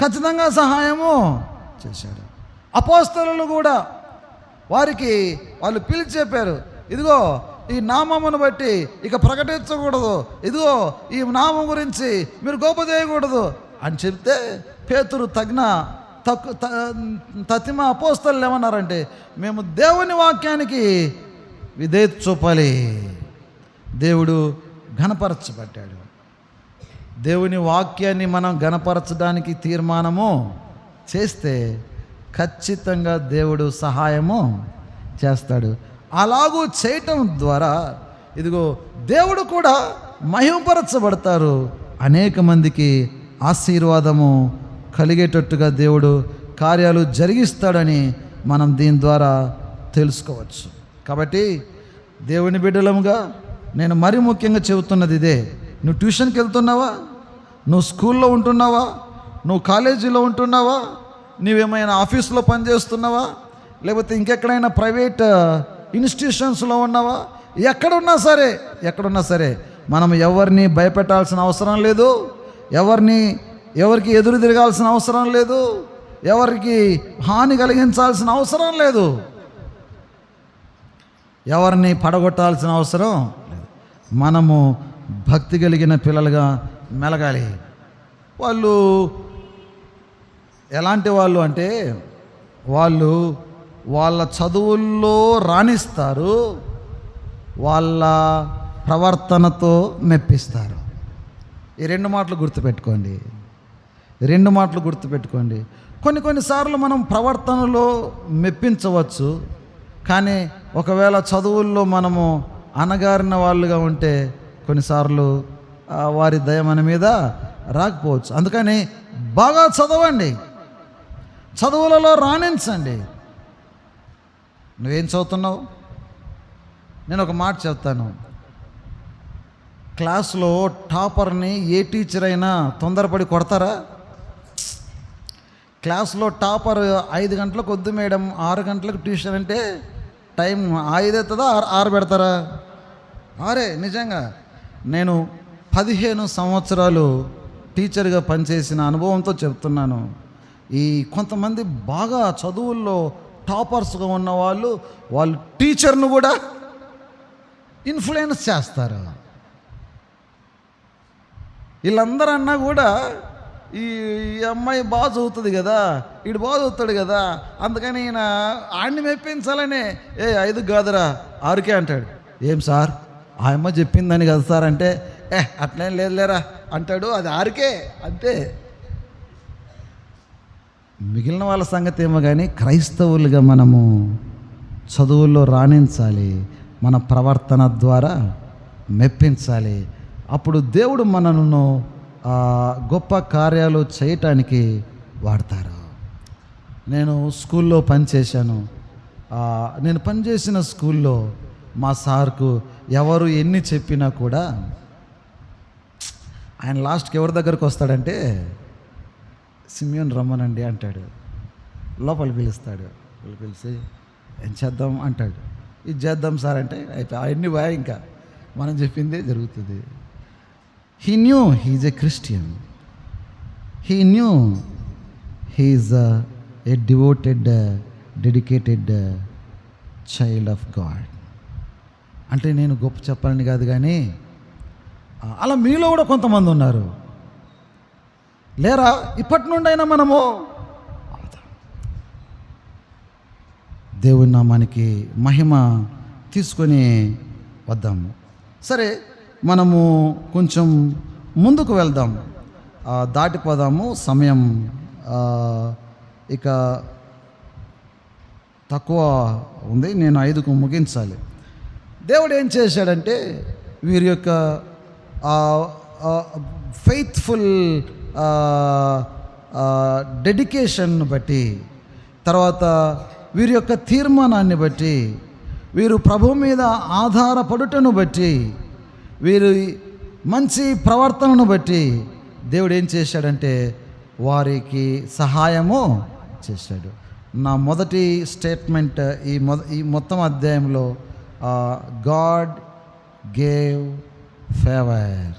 ఖచ్చితంగా సహాయము చేశాడు. అపోస్తలులు కూడా వాళ్ళు పిలిచి చెప్పారు, ఇదిగో ఈ నామమును బట్టి ఇక ప్రకటించకూడదు, ఇదిగో ఈ నామం గురించి మీరు గొప్ప చేయకూడదు అని చెప్తే పేతురు తతిమ అపోస్తలులు ఏమన్నారంటే, మేము దేవుని వాక్యానికి విధేయత చూపాలి. దేవుడు ఘనపరచబడ్డాడు. దేవుని వాక్యాన్ని మనం ఘనపరచడానికి తీర్మానము చేస్తే ఖచ్చితంగా దేవుడు సహాయము చేస్తాడు. అలాగూ చేయటం ద్వారా ఇదిగో దేవుడు కూడా మహిమపరచబడతారు. అనేక మందికి ఆశీర్వాదము కలిగేటట్టుగా దేవుడు కార్యాలు జరిగిస్తాడని మనం దీని ద్వారా తెలుసుకోవచ్చు. కాబట్టి దేవుని బిడ్డలముగా నేను మరీ ముఖ్యంగా చెబుతున్నది ఇదే. నువ్వు ట్యూషన్కి వెళ్తున్నావా? నువ్వు స్కూల్లో ఉంటున్నావా? నువ్వు కాలేజీలో ఉంటున్నావా? నువ్వేమైనా ఆఫీస్లో పనిచేస్తున్నావా? లేకపోతే ఇంకెక్కడైనా ప్రైవేట్ ఇన్స్టిట్యూషన్స్లో ఉన్నావా? ఎక్కడున్నా సరే మనం ఎవరిని భయపెట్టాల్సిన అవసరం లేదు, ఎవరికి ఎదురు తిరగాల్సిన అవసరం లేదు, ఎవరికి హాని కలిగించాల్సిన అవసరం లేదు, ఎవరిని పడగొట్టాల్సిన అవసరం లేదు. మనము భక్తి కలిగిన పిల్లలుగా మెలగాలి. వాళ్ళు ఎలాంటి వాళ్ళు అంటే, వాళ్ళ చదువుల్లో రాణిస్తారు, వాళ్ళ ప్రవర్తనతో మెప్పిస్తారు. ఈ రెండు మాటలు గుర్తుపెట్టుకోండి. కొన్నిసార్లు మనం ప్రవర్తనలో మెప్పించవచ్చు, కానీ ఒకవేళ చదువుల్లో మనము అనగారిన వాళ్ళుగా ఉంటే కొన్నిసార్లు వారి దయ మన మీద రాకపోవచ్చు. అందుకని బాగా చదవండి, చదువులలో రాణించండి. నువ్వేం చదువుతున్నావు? నేను ఒక మాట చెప్తాను. క్లాస్లో టాపర్ని ఏ టీచర్ అయినా తొందరపడి కొడతారా? క్లాస్లో టాపర్ 5 గంటలకు వద్దు మేడం 6 గంటలకు ట్యూషన్ అంటే టైం 5 అవుతుందా 6 పెడతారా? 6. నిజంగా నేను 15 సంవత్సరాలు టీచర్గా పనిచేసిన అనుభవంతో చెప్తున్నాను. ఈ కొంతమంది బాగా చదువుల్లో టాపర్స్గా ఉన్న వాళ్ళు టీచర్ను కూడా ఇన్ఫ్లుయెన్స్ చేస్తారు. వీళ్ళందరన్నా కూడా ఈ అమ్మాయి బాగా చదువుతుంది కదా, వీడు బాగా చదువుతాడు కదా, అందుకని ఈయన ఆడిని మెప్పించాలనే 5 కాదురా 6కే అంటాడు. ఏం సార్ ఆ అమ్మ చెప్పిందని కదా సార్ అంటే, అట్లేం లేదులేరా అంటాడు. అది 6కే అంతే. మిగిలిన వాళ్ళ సంగతి ఏమో కానీ క్రైస్తవులుగా మనము చదువుల్లో రాణించాలి, మన ప్రవర్తన ద్వారా మెప్పించాలి. అప్పుడు దేవుడు మనను గొప్ప కార్యాలు చేయటానికి వాడతారు. నేను స్కూల్లో పనిచేశాను. నేను పనిచేసిన స్కూల్లో మా సార్కు ఎవరు ఎన్ని చెప్పినా కూడా ఆయన లాస్ట్కి ఎవరి దగ్గరకు వస్తాడంటే, సిమియోన్ రమ్మనండి అంటాడు. లోపల పిలుస్తాడు. పిలిచి ఏం చేద్దాం అంటాడు. ఇది చేద్దాం సార్ అంటే అయిపోయి అవన్నీ పోయా, ఇంకా మనం చెప్పిందే జరుగుతుంది. He knew he's a Christian. He knew he's a devoted dedicated child of God. అంటే నేను గొప్ప చెప్పాలని కాదు, కానీ అలా మీలో కూడా కొంతమంది ఉన్నారు. లేరా? ఇప్పటి నుండి అయినా మనము దేవుని నామానికి మహిమ తీసుకొని వద్దాము. సరే, మనము కొంచెం ముందుకు వెళ్దాం, దాటిపోదాము. సమయం ఇక తక్కువ ఉంది. నేను 5కు ముగించాలి. దేవుడు ఏం చేశాడంటే, వీరి యొక్క ఫెయిత్ఫుల్ డెడికేషన్ బట్టి, తర్వాత వీరి యొక్క తీర్మానాన్ని బట్టి, వీరు ప్రభు మీద ఆధారపడుటను బట్టి, వీరి మంచి ప్రవర్తనను బట్టి దేవుడు ఏం చేశాడంటే వారికి సహాయము చేశాడు. నా మొదటి స్టేట్మెంట్ ఈ మొత్తం అధ్యాయంలో, God gave favour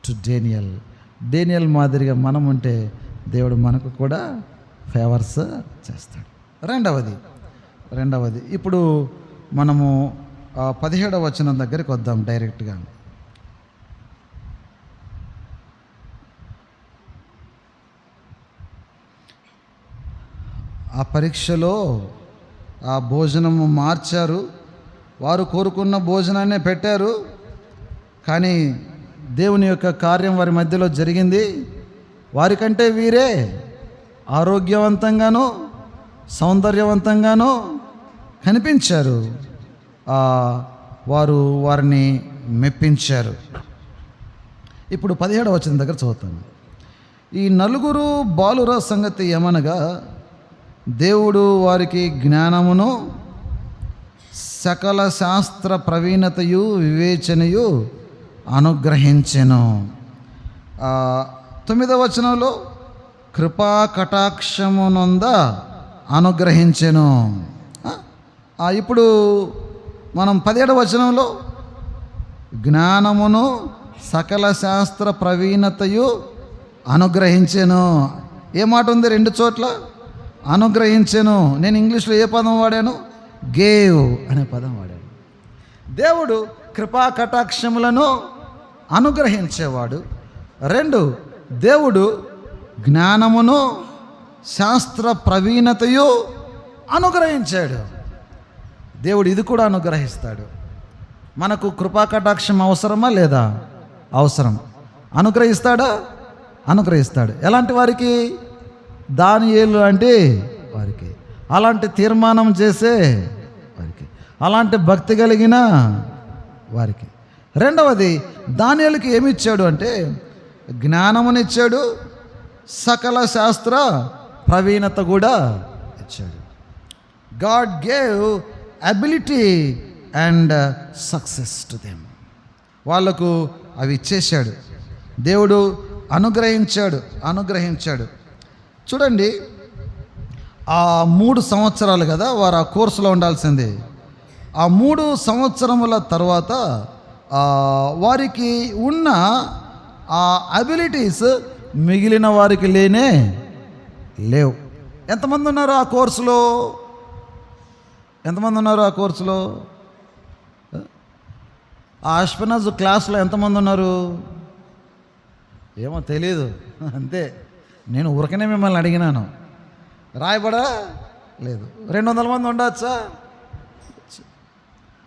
to Daniel మాదిరిగా మనం ఉంటే దేవుడు మనకు కూడా ఫేవర్స్ చేస్తాడు. రెండవది ఇప్పుడు మనము 17వ వచనం దగ్గరికి వద్దాం డైరెక్ట్గా. ఆ పరీక్షలో ఆ భోజనము మార్చారు. వారు కోరుకున్న భోజనాన్నే పెట్టారు, కానీ దేవుని యొక్క కార్యం వారి మధ్యలో జరిగింది. వారికంటే వీరే ఆరోగ్యవంతంగానూ సౌందర్యవంతంగానూ కనిపించారు. వారిని మెప్పించారు. ఇప్పుడు 17వ వచనం దగ్గర చదువుతాను. ఈ 4 బాలుర సంగతి ఏమనగా, దేవుడు వారికి జ్ఞానమును సకల శాస్త్ర ప్రవీణతయు వివేచనయు అనుగ్రహించెను. 9వ వచనంలో కృపా కటాక్షమునంద అనుగ్రహించెను. ఇప్పుడు మనం 17వ వచనంలో జ్ఞానమును సకల శాస్త్ర ప్రవీణతయు అనుగ్రహించెను. ఏ మాట ఉంది? 2 చోట్ల అనుగ్రహించెను. నేను ఇంగ్లీష్లో ఏ పదం వాడాను? గేవ్ అనే పదం వాడాను. దేవుడు కృపా కటాక్షములను అనుగ్రహించేవాడు. 2, దేవుడు జ్ఞానమును శాస్త్ర ప్రవీణతయు అనుగ్రహించాడు. దేవుడు ఇది కూడా అనుగ్రహిస్తాడు. మనకు కృపా కటాక్షం అవసరమా లేదా? అవసరం. అనుగ్రహిస్తాడా? అనుగ్రహిస్తాడు. ఎలాంటి వారికి? దానియేలు అంటే వారికి, అలాంటి తీర్మానం చేసే వారికి, అలాంటి భక్తి కలిగిన వారికి. రెండవది, దానియేలుకి ఏమి ఇచ్చాడు అంటే జ్ఞానమునిచ్చాడు, సకల శాస్త్ర ప్రవీణత కూడా ఇచ్చాడు. God gave ability and success to them. వాళ్లకు అవి ఇచ్చేశాడు. దేవుడు అనుగ్రహించాడు. చూడండి, ఆ 3 సంవత్సరాలు కదా వారు ఆ కోర్సులో ఉండాల్సింది. ఆ 3 సంవత్సరముల తర్వాత వారికి ఉన్న ఆ అబిలిటీస్ మిగిలిన వారికి లేవు. ఎంతమంది ఉన్నారు ఆ కోర్సులో? ఆ అష్పనాజ్ క్లాస్లో ఎంతమంది ఉన్నారు? ఏమో తెలీదు, అంతే. నేను ఊరకనే మిమ్మల్ని అడిగినాను. రాయబడా లేదు. 200 మంది ఉండొచ్చా?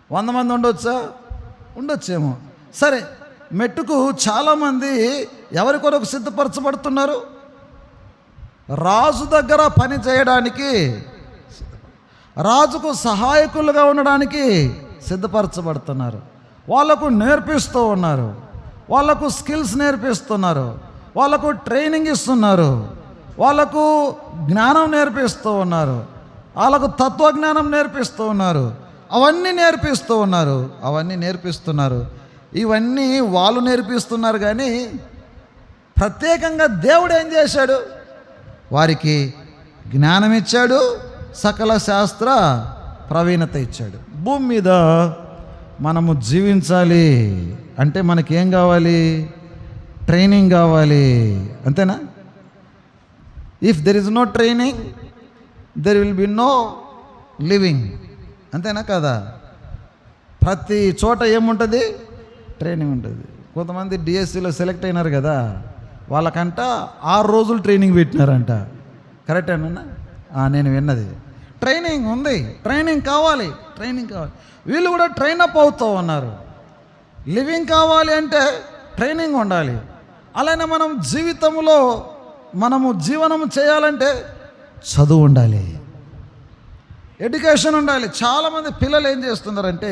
100 మంది ఉండొచ్చేమో. సరే, మెట్టుకు చాలామంది ఎవరి కొరకు సిద్ధపరచబడుతున్నారు? రాజు దగ్గర పని చేయడానికి, రాజుకు సహాయకులుగా ఉండడానికి సిద్ధపరచబడుతున్నారు. వాళ్లకు నేర్పిస్తూ ఉన్నారు. వాళ్ళకు స్కిల్స్ నేర్పిస్తున్నారు, వాళ్ళకు ట్రైనింగ్ ఇస్తున్నారు, వాళ్ళకు జ్ఞానం నేర్పిస్తూ ఉన్నారు, వాళ్ళకు తత్వజ్ఞానం నేర్పిస్తూ ఉన్నారు, అవన్నీ నేర్పిస్తున్నారు. ఇవన్నీ వాళ్ళు నేర్పిస్తున్నారు. కానీ ప్రత్యేకంగా దేవుడు ఏం చేశాడు? వారికి జ్ఞానం ఇచ్చాడు, సకల శాస్త్ర ప్రవీణత ఇచ్చాడు. భూమి మీద మనము జీవించాలి అంటే మనకేం కావాలి? ట్రైనింగ్ కావాలి. అంతేనా? If there is no training there will be no living. అంతేనా కదా? ప్రతి చోట ఏముంటుంది? ట్రైనింగ్ ఉంటుంది. కొంతమంది డిఎస్సిలో సెలెక్ట్ అయినారు కదా, వాళ్ళకంట 6 రోజులు ట్రైనింగ్ పెట్టినారంట. కరెక్టేనా? నేను విన్నది. ట్రైనింగ్ ఉంది, ట్రైనింగ్ కావాలి. వీళ్ళు కూడా ట్రైన్ అప్ అవుతూ ఉన్నారు. లివింగ్ కావాలి అంటే ట్రైనింగ్ ఉండాలి. అలానే మనం జీవితంలో జీవనం చేయాలంటే చదువు ఉండాలి, ఎడ్యుకేషన్ ఉండాలి. చాలామంది పిల్లలు ఏం చేస్తున్నారంటే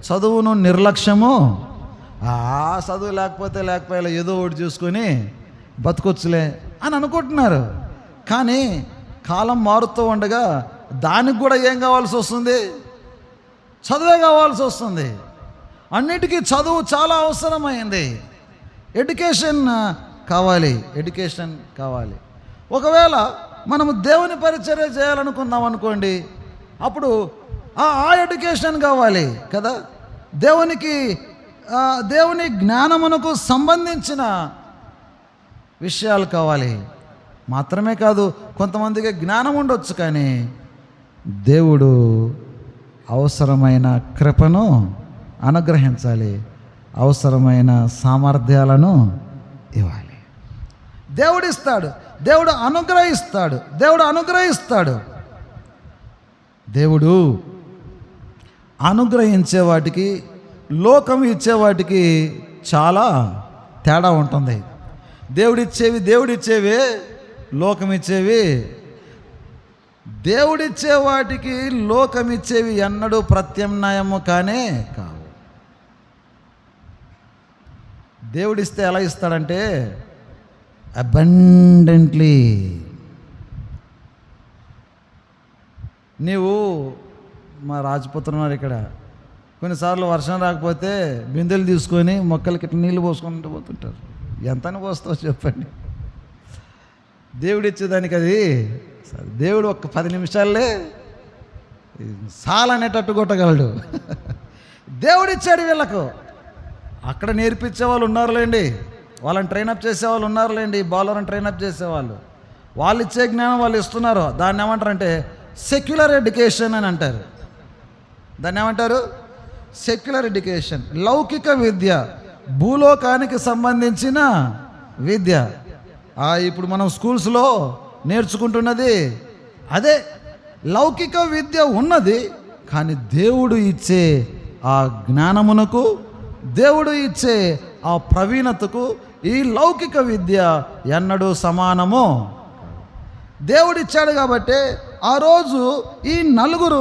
చదువును నిర్లక్ష్యము, చదువు లేకపోతే ఏదో ఒకటి చూసుకొని బతకొచ్చులే అని అనుకుంటున్నారు. కానీ కాలం మారుతూ ఉండగా దానికి కూడా ఏం కావాల్సి వస్తుంది? చదువే కావాల్సి వస్తుంది. అన్నిటికీ చదువు చాలా అవసరమైంది. ఎడ్యుకేషన్ కావాలి. ఒకవేళ మనము దేవుని పరిచర్య చేయాలనుకుందాం అనుకోండి, అప్పుడు ఆ ఎడ్యుకేషన్ కావాలి కదా. దేవుని జ్ఞానమునకు సంబంధించిన విషయాలు కావాలి. మాత్రమే కాదు, కొంతమందికి జ్ఞానం ఉండొచ్చు, కానీ దేవుడు అవసరమైన కృపను అనుగ్రహించాలి, అవసరమైన సామర్థ్యాలను ఇవ్వాలి. దేవుడిస్తాడు, దేవుడు అనుగ్రహిస్తాడు. దేవుడు అనుగ్రహించే వాటికి, లోకం ఇచ్చే వాటికి చాలా తేడా ఉంటుంది. దేవుడిచ్చేవి, లోకం ఇచ్చేవి. దేవుడిచ్చే వాటికి, లోకం ఇచ్చేవి ఎన్నడూ ప్రత్యామ్నాయము కానే కావు. దేవుడిస్తే ఎలా ఇస్తాడంటే అబండెంట్లీ. నీవు మా రాజపుత్రులు ఉన్నారు ఇక్కడ, కొన్నిసార్లు వర్షం రాకపోతే బిందెలు తీసుకొని మొక్కలకి ఇట్లా నీళ్ళు పోసుకుంటూ పోతుంటారు. ఎంతని పోస్తావో చెప్పండి. దేవుడు ఇచ్చేదానికి అది దేవుడు ఒక్క 10 నిమిషాలే సాలనేటట్టు కొట్టగలడు. దేవుడిచ్చాడు వీళ్ళకు. అక్కడ నేర్పించే వాళ్ళు ఉన్నారులేండి, వాళ్ళని ట్రైనప్ చేసేవాళ్ళు ఉన్నారులేండి, బౌలర్ని ట్రైనప్ చేసేవాళ్ళు. వాళ్ళు ఇచ్చే జ్ఞానం వాళ్ళు ఇస్తున్నారు. దాన్ని ఏమంటారంటే సెక్యులర్ ఎడ్యుకేషన్ అని అంటారు. దాన్ని ఏమంటారు? సెక్యులర్ ఎడ్యుకేషన్, లౌకిక విద్య, భూలోకానికి సంబంధించిన విద్య. ఇప్పుడు మనం స్కూల్స్లో నేర్చుకుంటున్నది అదే. లౌకిక విద్య ఉన్నది, కానీ దేవుడు ఇచ్చే ఆ జ్ఞానమునకు, దేవుడు ఇచ్చే ఆ ప్రవీణతకు ఈ లౌకిక విద్య ఎన్నడూ సమానము. దేవుడిచ్చాడు కాబట్టి ఆ రోజు ఈ 4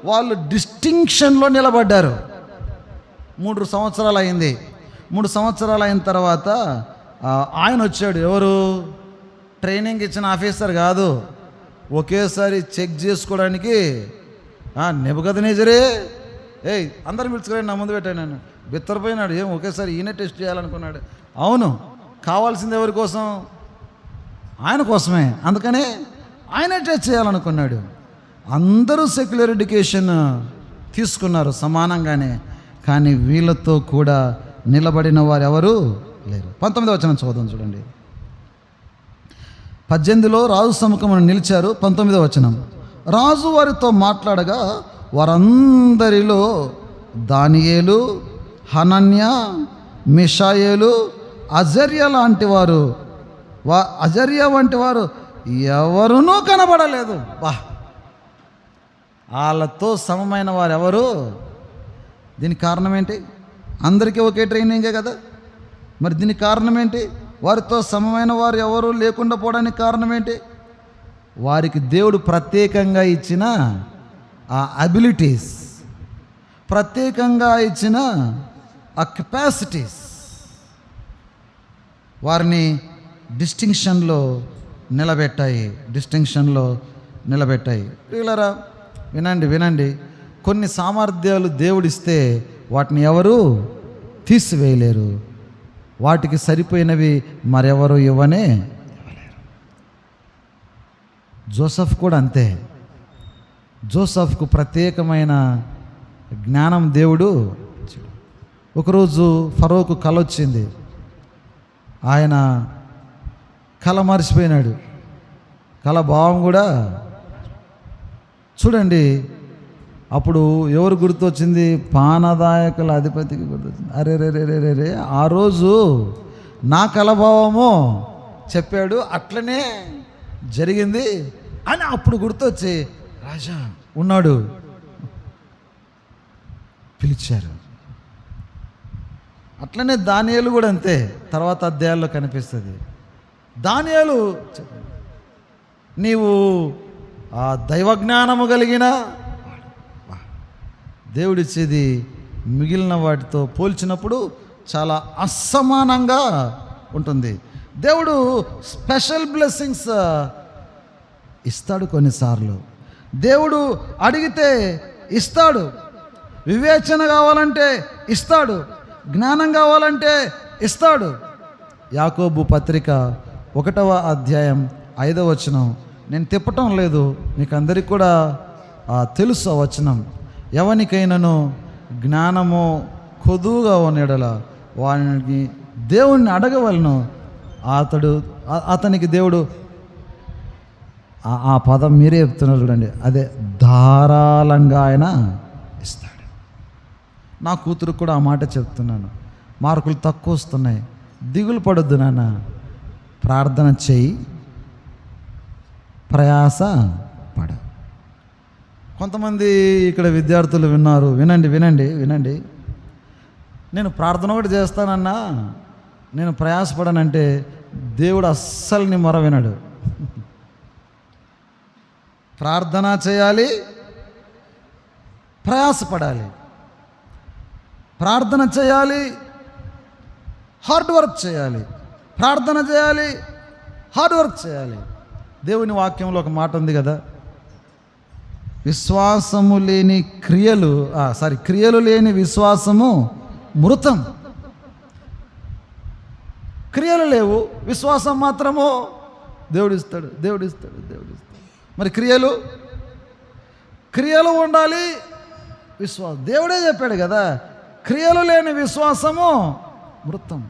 వాళ్ళు డిస్టింక్షన్లో నిలబడ్డారు. 3 సంవత్సరాలు అయింది. 3 సంవత్సరాలు అయిన తర్వాత ఆయన వచ్చాడు. ఎవరు? ట్రైనింగ్ ఇచ్చిన ఆఫీసర్ కాదు, ఒకేసారి చెక్ చేసుకోవడానికి. నెబుకద్నెజరే, అందరు పిలుచుకురండి, నా ముందు పెట్టాను. నేను బిత్తరపోయినాడు. ఒకేసారి ఈయన టెస్ట్ చేయాలనుకున్నాడు. అవును, కావాల్సింది ఎవరి కోసం? ఆయన కోసమే. అందుకనే ఆయన టెస్ట్ చేయాలనుకున్నాడు. అందరూ సెక్యులర్ ఎడ్యుకేషన్ తీసుకున్నారు సమానంగానే, కానీ వీళ్ళతో కూడా నిలబడిన వారు ఎవరు లేరు. 19వ వచనం చదువుదాం చూడండి. 18లో రాజు సముఖమున నిలిచారు. 19వ వచనం. రాజు వారితో మాట్లాడగా వారందరిలో దానియేలు, హనన్య, మిషాయేలు, అజర్య వంటి వారు ఎవరునూ కనబడలేదు. వాళ్ళతో సమమైన వారు ఎవరు? దీనికి కారణం ఏంటి? అందరికీ ఒకే ట్రైనింగే కదా. మరి దీనికి కారణం ఏంటి? వారితో సమమైన వారు ఎవరు లేకుండా పోవడానికి కారణం ఏంటి? వారికి దేవుడు ప్రత్యేకంగా ఇచ్చిన ఆ అబిలిటీస్, ప్రత్యేకంగా ఇచ్చిన ఆ కెపాసిటీస్, వారిని డిస్టింక్షన్లో నిలబెట్టాయి. ప్రియులారా, వినండి. కొన్ని సామర్థ్యాలు దేవుడిస్తే వాటిని ఎవరు తీసివేయలేరు. వాటికి సరిపోయినవి మరెవరు ఇవ్వలేరు. జోసెఫ్ కూడా అంతే. జోసెఫ్కు ప్రత్యేకమైన జ్ఞానం దేవుడు. ఒకరోజు ఫరోకు కల వచ్చింది. ఆయన కల మర్చిపోయినాడు. కల భావం కూడా చూడండి. అప్పుడు ఎవరు గుర్తొచ్చింది? పానదాయకుల అధిపతికి గుర్తొచ్చింది. అరే ఆ రోజు నా కలభావము చెప్పాడు, అట్లనే జరిగింది అని అప్పుడు గుర్తొచ్చి రాజా ఉన్నాడు పిలిచారు. అట్లనే దానియేలు కూడా అంతే. తర్వాత అధ్యాయాల్లో కనిపిస్తుంది. దానియేలు, నీవు ఆ దైవజ్ఞానము కలిగిన దేవుడిచ్చేది మిగిలిన వాటితో పోల్చినప్పుడు చాలా అసమానంగా ఉంటుంది. దేవుడు స్పెషల్ బ్లెస్సింగ్స్ ఇస్తాడు. కొన్నిసార్లు దేవుడు అడిగితే ఇస్తాడు. వివేచన కావాలంటే ఇస్తాడు. జ్ఞానం కావాలంటే ఇస్తాడు. యాకోబు పత్రిక 1వ అధ్యాయం 5వ వచనం. నేను తిప్పటం లేదు, మీకు అందరికీ కూడా తెలుసు ఆ వచనం. ఎవనికైనాను జ్ఞానము కొదువుగా ఉన్నడల వానికి దేవుణ్ణి అడగవలను, అతనికి దేవుడు, ఆ పదం మీరే చెప్తున్నారు చూడండి, అదే ధారాళంగా ఆయన ఇస్తాడు. నా కూతురు కూడా ఆ మాట చెప్తున్నాను. మార్కులు తక్కువ వస్తున్నాయి, దిగులు పడొద్దు నాన్న, ప్రార్థన చేయి, ప్రయాస పడ. కొంతమంది ఇక్కడ విద్యార్థులు విన్నారు. వినండి. నేను ప్రార్థన ఒకటి చేస్తానన్నా, నేను ప్రయాసపడనంటే దేవుడు అస్సలు నీ మొర వినడు. ప్రార్థన చేయాలి, ప్రయాసపడాలి. ప్రార్థన చేయాలి, హార్డ్ వర్క్ చేయాలి. ప్రార్థన చేయాలి, హార్డ్ వర్క్ చేయాలి. దేవుని వాక్యంలో ఒక మాట ఉంది కదా, విశ్వాసము లేని క్రియలు లేని విశ్వాసము మృతం. క్రియలు లేవు, విశ్వాసం మాత్రము దేవుడిస్తాడు. మరి క్రియలు ఉండాలి, విశ్వాసం. దేవుడే చెప్పాడు కదా, క్రియలు లేని విశ్వాసము మృతం.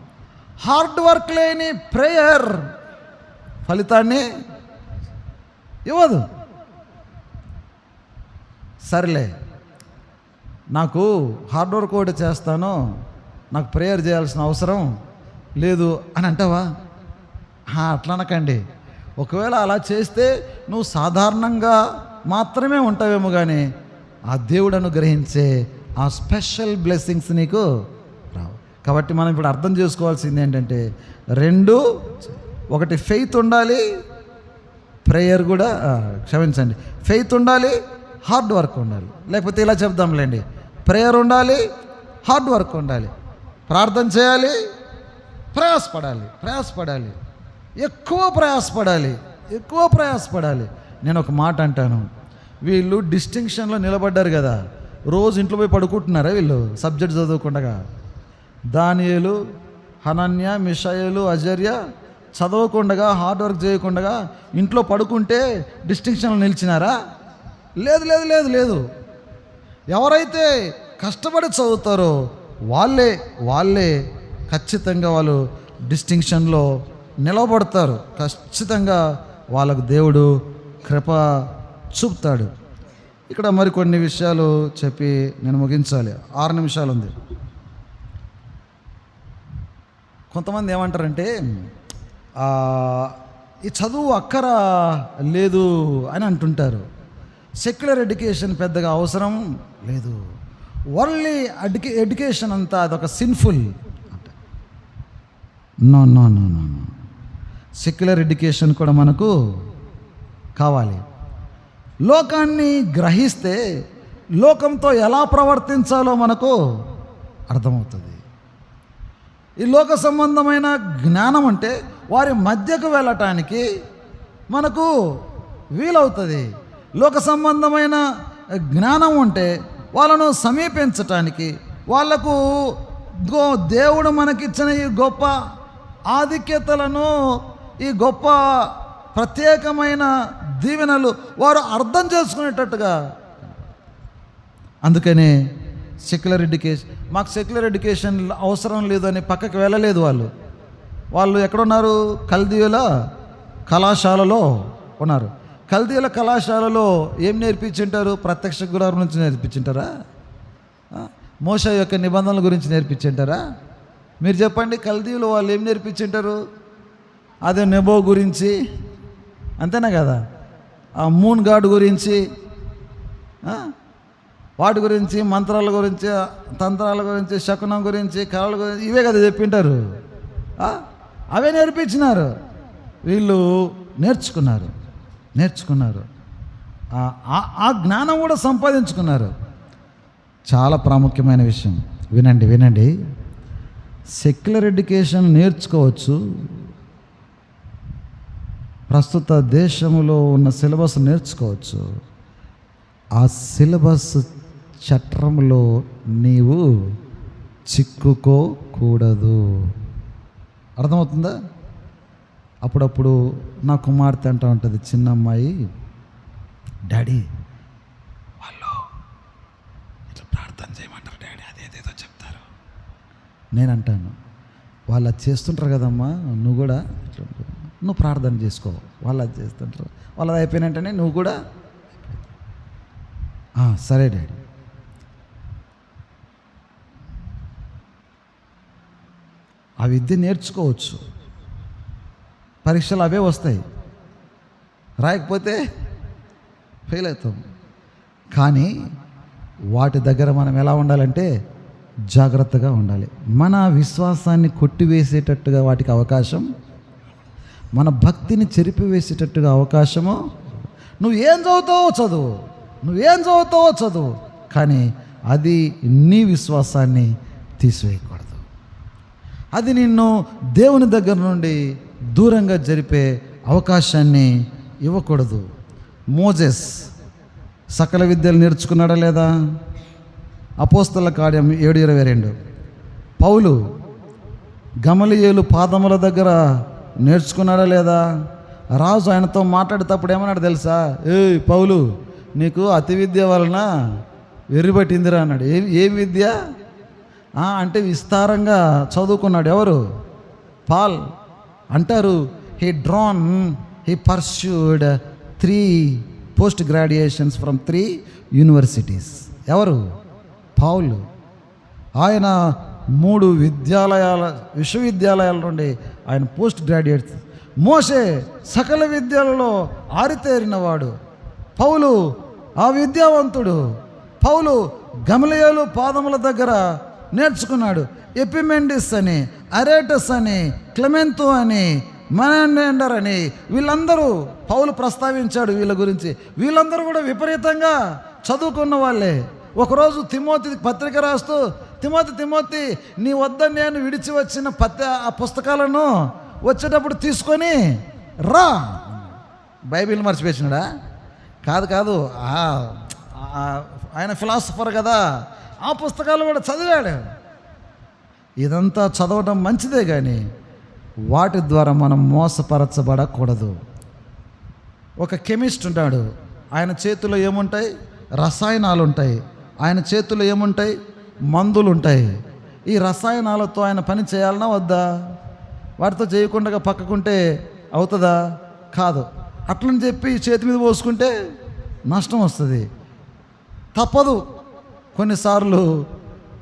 హార్డ్ వర్క్ లేని ప్రేయర్ ఫలితాన్ని ఇవ్వదు. సర్లే, నాకు హార్డ్ వర్క్ ఒకటి చేస్తాను, నాకు ప్రేయర్ చేయాల్సిన అవసరం లేదు అని అంటావా? అట్లా అనకండి. ఒకవేళ అలా చేస్తే నువ్వు సాధారణంగా మాత్రమే ఉంటావేమో, కానీ ఆ దేవుడు అనుగ్రహించే ఆ స్పెషల్ బ్లెస్సింగ్స్ నీకు రావు. కాబట్టి మనం ఇప్పుడు అర్థం చేసుకోవాల్సింది ఏంటంటే, ఒకటి ఫెయిత్ ఉండాలి, ప్రేయర్ కూడా ఫెయిత్ ఉండాలి, హార్డ్ వర్క్ ఉండాలి. లేకపోతే ఇలా చెప్దాంలేండి, ప్రేయర్ ఉండాలి, హార్డ్ వర్క్ ఉండాలి. ప్రార్థన చేయాలి, ప్రయాసపడాలి, ఎక్కువ ప్రయాసపడాలి. నేను ఒక మాట అంటాను, వీళ్ళు డిస్టింక్షన్లో నిలబడ్డారు కదా, రోజు ఇంట్లో పోయి పడుకుంటున్నారా వీళ్ళు సబ్జెక్ట్ చదువుకుండగా? దానియేలు, హనన్య, మిషాయేలు, అజర్య చదవకుండగా, హార్డ్ వర్క్ చేయకుండగా ఇంట్లో పడుకుంటే డిస్టింక్షన్లో నిలిచినారా? లేదు. ఎవరైతే కష్టపడి చదువుతారో వాళ్ళే ఖచ్చితంగా వాళ్ళు డిస్టింక్షన్లో నిలబడతారు. ఖచ్చితంగా వాళ్ళకు దేవుడు కృప చూపుతాడు. ఇక్కడ మరికొన్ని విషయాలు చెప్పి నేను ముగించాలి. 6 నిమిషాలు ఉంది. కొంతమంది ఏమంటారంటే, ఈ చదువు అక్కర లేదు అని అంటుంటారు. సెక్యులర్ ఎడ్యుకేషన్ పెద్దగా అవసరం లేదు, వరల్డ్లీ ఎడ్యుకేషన్ అంతా అదొక సిన్ఫుల్. నో. సెక్యులర్ ఎడ్యుకేషన్ కూడా మనకు కావాలి. లోకాన్ని గ్రహిస్తే లోకంతో ఎలా ప్రవర్తించాలో మనకు అర్థమవుతుంది. ఈ లోక సంబంధమైన జ్ఞానం అంటే వారి మధ్యకు వెళ్ళటానికి మనకు వీలవుతుంది. లోక సంబంధమైన జ్ఞానం ఉంటే వాళ్ళను సమీపించటానికి, వాళ్లకు దేవుడు మనకిచ్చిన ఈ గొప్ప ఆధిక్యతలను, ఈ గొప్ప ప్రత్యేకమైన దీవెనలు వారు అర్థం చేసుకునేటట్టుగా. అందుకనే సెక్యులర్ ఎడ్యుకేషన్, మాకు సెక్యులర్ ఎడ్యుకేషన్ అవసరం లేదు అని పక్కకి వెళ్ళలేదు. వాళ్ళు ఎక్కడున్నారు? కల్దీయుల కళాశాలలో ఉన్నారు. కల్దీయుల కళాశాలలో ఏం నేర్పించింటారు? ప్రత్యక్ష గుడారం నుంచి నేర్పించింటారా? మోషే యొక్క నిబంధనల గురించి నేర్పించింటారా? మీరు చెప్పండి. కల్దీయులు వాళ్ళు ఏం నేర్పించింటారు? అదే నెబో గురించి, అంతేనా కదా? ఆ మూన్ గాడ్ గురించి, వాటి గురించి, మంత్రాల గురించి, తంత్రాల గురించి, శకునం గురించి, కళల గురించి, ఇవే కదా చెప్పింటారు. అవే నేర్పించినారు. వీళ్ళు నేర్చుకున్నారు. ఆ జ్ఞానం కూడా సంపాదించుకున్నారు. చాలా ప్రాముఖ్యమైన విషయం. వినండి. సెక్యులర్ ఎడ్యుకేషన్ నేర్చుకోవచ్చు, ప్రస్తుత దేశంలో ఉన్న సిలబస్ నేర్చుకోవచ్చు. ఆ సిలబస్ చట్రంలో నీవు చిక్కుకోకూడదు. అర్థమవుతుందా? అప్పుడప్పుడు నా కుమార్తె అంటూ ఉంటుంది, చిన్న అమ్మాయి, డాడీ వాళ్ళు ఇట్లా ప్రార్థన చేయమంటారు డాడీ, అదేదేదో చెప్తారు. నేను అంటాను, వాళ్ళు అది చేస్తుంటారు కదమ్మా, నువ్వు కూడా నువ్వు ప్రార్థన చేసుకో. వాళ్ళు అది చేస్తుంటారు, వాళ్ళది అయిపోయినట్టనే నువ్వు కూడా సరే డాడీ. ఆ విద్య నేర్చుకోవచ్చు, పరీక్షలు అవే వస్తాయి, రాయకపోతే ఫెయిల్ అవుతాం. కానీ వాటి దగ్గర మనం ఎలా ఉండాలంటే జాగ్రత్తగా ఉండాలి. మన విశ్వాసాన్ని కొట్టివేసేటట్టుగా వాటికి అవకాశం, మన భక్తిని చెరిపివేసేటట్టుగా అవకాశము. నువ్వేం చదువుతావో చదువు, కానీ అది నీ విశ్వాసాన్ని తీసివేయకూడదు. అది నిన్ను దేవుని దగ్గర నుండి దూరంగా జరిపే అవకాశాన్ని ఇవ్వకూడదు. మోజెస్ సకల విద్యలు నేర్చుకున్నాడా లేదా? అపోస్తల కార్యం 7:22. పౌలు గమలియేలు పాదముల దగ్గర నేర్చుకున్నాడా లేదా? రాజు ఆయనతో మాట్లాడేటప్పుడు ఏమన్నాడు తెలుసా? ఏయ్ పౌలు, నీకు అతి విద్య వలన వెర్రిబట్టిందిరా అన్నాడు. ఏం విద్య అంటే విస్తారంగా చదువుకున్నాడు. ఎవరు? పాల్ అంటారు, he pursued 3 post graduations from 3 universities. ఎవరు? పౌలు. ఆయన 3 విశ్వవిద్యాలయాల నుండి ఆయన పోస్ట్ గ్రాడ్యుయేట్. మోషే సకల విద్యలలో ఆరితేరినవాడు. పౌలు ఆ విద్యావంతుడు. పౌలు గమలియేలు పాదముల దగ్గర నేర్చుకున్నాడు. ఎపిమెండిస్ అని, అరేటస్ అని, క్లెమెంతు అని, మనాండర్ అని, వీళ్ళందరూ పౌలు ప్రస్తావించాడు వీళ్ళ గురించి. వీళ్ళందరూ కూడా విపరీతంగా చదువుకున్న వాళ్ళే. ఒకరోజు తిమోతి పత్రిక రాస్తూ, తిమోతి నీ వద్ద నేను విడిచి వచ్చిన ఆ పుస్తకాలను వచ్చేటప్పుడు తీసుకొని రా. బైబిల్ మర్చిపోయినాడా? కాదు, ఆయన ఫిలాసఫర్ కదా, ఆ పుస్తకాలు కూడా చదివాడు. ఇదంతా చదవడం మంచిదే, కానీ వాటి ద్వారా మనం మోసపరచబడకూడదు. ఒక కెమిస్ట్ ఉంటాడు, ఆయన చేతిలో ఏముంటాయి? రసాయనాలు ఉంటాయి. ఆయన చేతిలో ఏముంటాయి? మందులు ఉంటాయి. ఈ రసాయనాలతో ఆయన పని చేయాలన్నా వద్దా? వాటితో చేయకుండా పక్కకుంటే అవుతుందా? కాదు. అట్లని చెప్పి చేతి మీద పోసుకుంటే నష్టం వస్తుంది, తప్పదు. కొన్నిసార్లు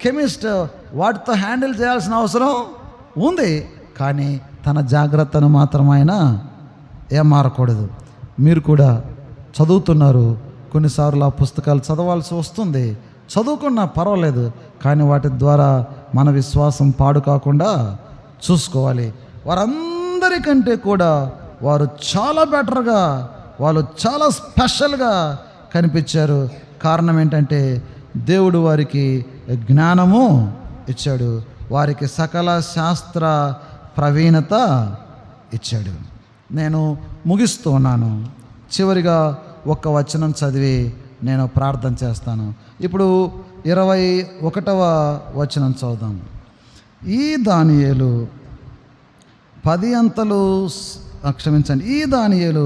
కెమిస్ట్ వాటితో హ్యాండిల్ చేయాల్సిన అవసరం ఉంది, కానీ తన జాగ్రత్తను మాత్రం ఆయన ఏమారకూడదు. మీరు కూడా చదువుతున్నారు, కొన్నిసార్లు ఆ పుస్తకాలు చదవాల్సి వస్తుంది. చదువుకున్నా పర్వాలేదు, కానీ వాటి ద్వారా మన విశ్వాసం పాడు కాకుండా చూసుకోవాలి. వారందరికంటే కూడా వారు చాలా బెటర్గా, వాళ్ళు చాలా స్పెషల్గా కనిపించారు. కారణం ఏంటంటే దేవుడు వారికి జ్ఞానము ఇచ్చాడు. వారికి సకల శాస్త్ర ప్రవీణత ఇచ్చాడు. నేను ముగిస్తూ ఉన్నాను. చివరిగా ఒక్క వచనం చదివి నేను ప్రార్థన చేస్తాను. ఇప్పుడు 21వ వచనం చదువుదాం. ఈ దానియేలు 10 అంతలు క్షమించండి. ఈ దానియేలు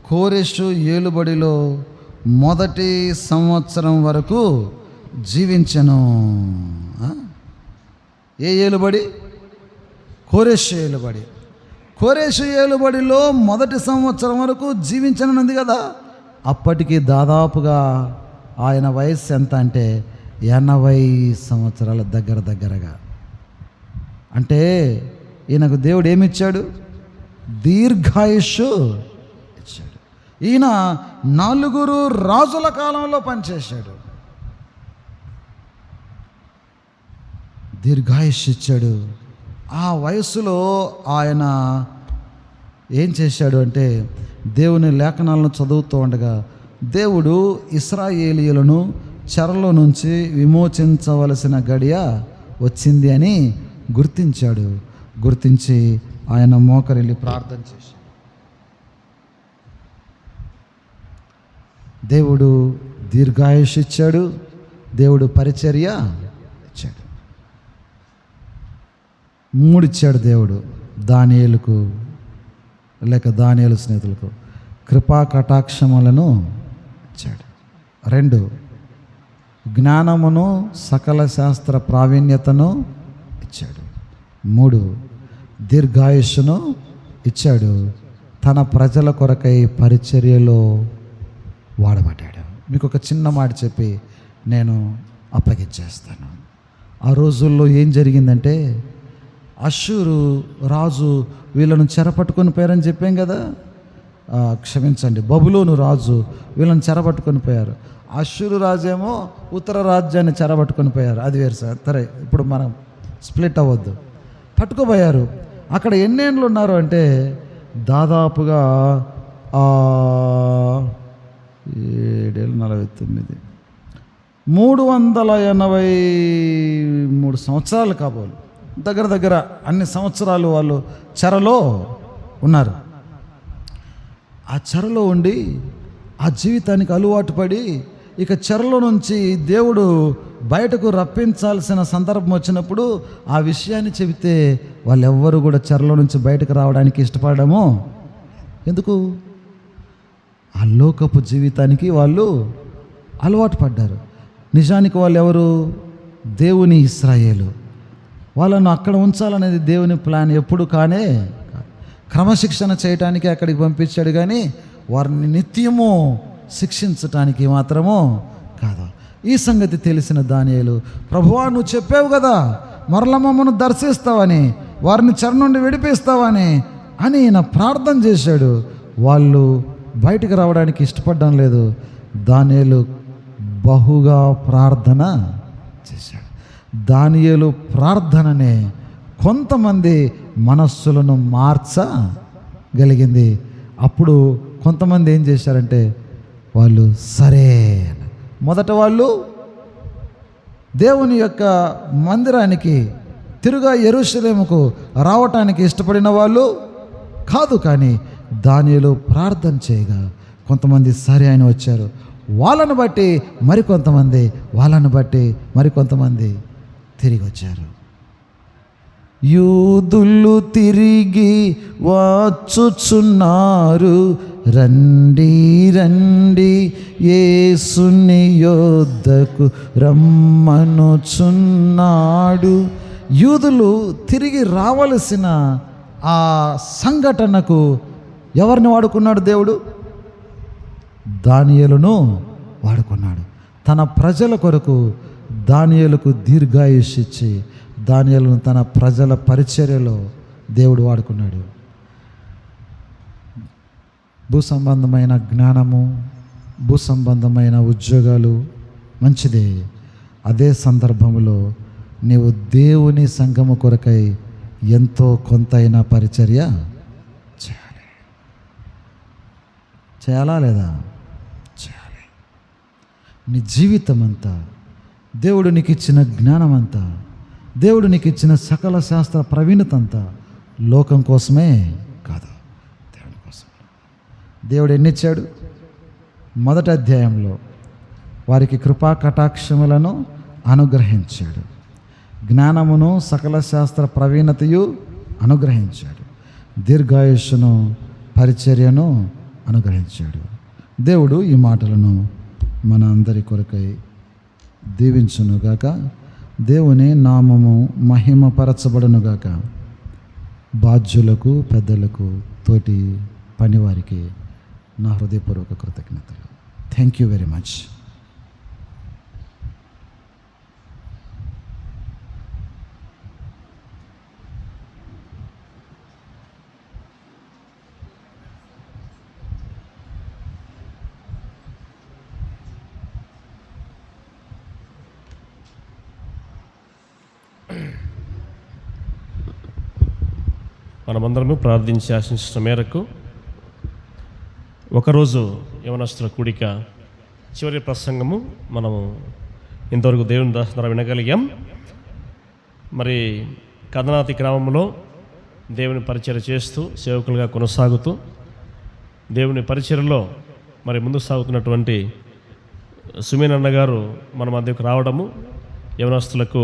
కోరెషు ఏలుబడిలో మొదటి సంవత్సరం వరకు జీవించెను. ఏ ఏలుబడి? కోరెషు ఏలుబడి. కోరెషు ఏలుబడిలో మొదటి సంవత్సరం వరకు జీవించనుంది కదా. అప్పటికి దాదాపుగా ఆయన వయస్సు ఎంత అంటే 80 సంవత్సరాల దగ్గరగా. అంటే ఈయనకు దేవుడు ఏమిచ్చాడు? దీర్ఘాయుష్షు ఇచ్చాడు. ఈయన 4 రాజుల కాలంలో పనిచేశాడు. దీర్ఘాయుష్షు ఇచ్చాడు. ఆ వయస్సులో ఆయన ఏం చేశాడు అంటే, దేవుని లేఖనాలను చదువుతూ ఉండగా దేవుడు ఇశ్రాయేలీయులను చెరలో నుంచి విమోచించవలసిన గడియ వచ్చింది అని గుర్తించాడు. గుర్తించి ఆయన మోకరిల్లి ప్రార్థన చేశాడు. దేవుడు దీర్ఘాయుష్ ఇచ్చాడు. దేవుడు పరిచర్య ఇచ్చాడు. 3 ఇచ్చాడు దేవుడు. దానియేలుకు లేక దానియేలు స్నేహితులకు కృపా కటాక్షములను ఇచ్చాడు. 2 జ్ఞానమును సకల శాస్త్ర ప్రావీణ్యతను ఇచ్చాడు. 3 దీర్ఘాయుష్ను ఇచ్చాడు. తన ప్రజల కొరకై పరిచర్యలో వాడబడ్డాడు. మీకు ఒక చిన్న మాట చెప్పి నేను అప్పగించేస్తాను. ఆ రోజుల్లో ఏం జరిగిందంటే, అష్షూరు రాజు వీళ్ళను చెరపట్టుకొని పోయారని చెప్పాం కదా. క్షమించండి, బబులోను రాజు వీళ్ళని చెరపట్టుకొని పోయారు. అష్షూరు రాజేమో ఉత్తర రాజ్యాన్ని చెరపట్టుకొని పోయారు. అది వేరు సార్. సరే, ఇప్పుడు మనం స్ప్లిట్ అవ్వద్దు. పట్టుకుపోయారు. అక్కడ ఎన్నేళ్ళు ఉన్నారు అంటే దాదాపుగా 749 383 సంవత్సరాలు కాబోలు. దగ్గర అన్ని సంవత్సరాలు వాళ్ళు చెరలో ఉన్నారు. ఆ చెరలో ఉండి ఆ జీవితానికి అలవాటు పడి ఇక చెరలో నుంచి దేవుడు బయటకు రప్పించాల్సిన సందర్భం వచ్చినప్పుడు ఆ విషయాన్ని చెబితే వాళ్ళెవ్వరూ కూడా చెరలో నుంచి బయటకు రావడానికి ఇష్టపడము. ఎందుకు? ఆ లోకపు జీవితానికి వాళ్ళు అలవాటు పడ్డారు. నిజానికి వాళ్ళు ఎవరు? దేవుని ఇశ్రాయేలు. వాళ్ళను అక్కడ ఉంచాలనేది దేవుని ప్లాన్ ఎప్పుడు కానే. క్రమశిక్షణ చేయటానికి అక్కడికి పంపించాడు, కానీ వారిని నిత్యము శిక్షించటానికి మాత్రము కాదు. ఈ సంగతి తెలిసిన దానియేలు, ప్రభువా నువ్వు చెప్పావు కదా మరల మమ్మను దర్శిస్తావని, వారిని చెర నుండి విడిపిస్తావని అని ఈయన ప్రార్థన చేశాడు. వాళ్ళు బయటకు రావడానికి ఇష్టపడడం లేదు. దానియేలు బహుగా ప్రార్థన చేశాడు. దానియేలు ప్రార్థననే కొంతమంది మనస్సులను మార్చగలిగింది. అప్పుడు కొంతమంది ఏం చేశారంటే, వాళ్ళు సరే, మొదట వాళ్ళు దేవుని యొక్క మందిరానికి తిరుగా యెరూషలేముకు రావటానికి ఇష్టపడిన వాళ్ళు కాదు. కానీ దానియేలు ప్రార్థన చేయగా కొంతమంది సరే అని వచ్చారు. వాళ్ళను బట్టి మరికొంతమంది, వాళ్ళను బట్టి మరికొంతమంది తిరిగి వచ్చారు. యూదులు తిరిగి వచ్చుచున్నారు, రండి రండి యేసుని యొద్దకు రమ్మనుచున్నాడు. యూదులు తిరిగి రావలసిన ఆ సంఘటనకు ఎవరిని వాడుకున్నాడు దేవుడు? దానియేలును వాడుకున్నాడు. తన ప్రజల కొరకు దానియేలుకు దీర్ఘాయుష్షు ఇచ్చి దానియేలును తన ప్రజల పరిచర్యలో దేవుడు వాడుకున్నాడు. భూ సంబంధమైన జ్ఞానము, భూ సంబంధమైన ఉద్యోగాలు మంచిదే. అదే సందర్భంలో నీవు దేవుని సంఘము కొరకై ఎంతో కొంతైనా పరిచర్య చేయాలా లేదా? చేయాలి. నీ జీవితం అంతా, దేవుడు నీకు ఇచ్చిన జ్ఞానం అంతా దేవుడు నీకు ఇచ్చిన సకల శాస్త్ర ప్రవీణత అంతా లోకం కోసమే కాదు, దేవుని కోసం. దేవుడు ఎన్నిచ్చాడు? మొదటి అధ్యాయంలో వారికి కృపా కటాక్షములను అనుగ్రహించాడు, జ్ఞానమును సకల శాస్త్ర ప్రవీణతయు అనుగ్రహించాడు, దీర్ఘాయుష్ను పరిచర్యను అనుగ్రహించాడు. దేవుడు ఈ మాటలను మన అందరి కొరకై దీవించునుగాక. దేవుని నామము మహిమపరచబడునుగాక. బాధ్యులకు, పెద్దలకు, తోటి పనివారికి నా హృదయపూర్వక కృతజ్ఞతలు. Thank you very much. మనమందరము ప్రార్థించి ఆశించిన మేరకు ఒకరోజు యవనస్తుల కూడిక చివరి ప్రసంగము మనము ఇంతవరకు దేవుని ద్వారా వినగలిగాం. మరి కదనాతి గ్రామంలో దేవుని పరిచర్య చేస్తూ సేవకులుగా కొనసాగుతూ దేవుని పరిచర్యలో మరి ముందుకు సాగుతున్నటువంటి సుమేన్ అన్న గారు మన మధ్యకు రావడము, యవనస్తులకు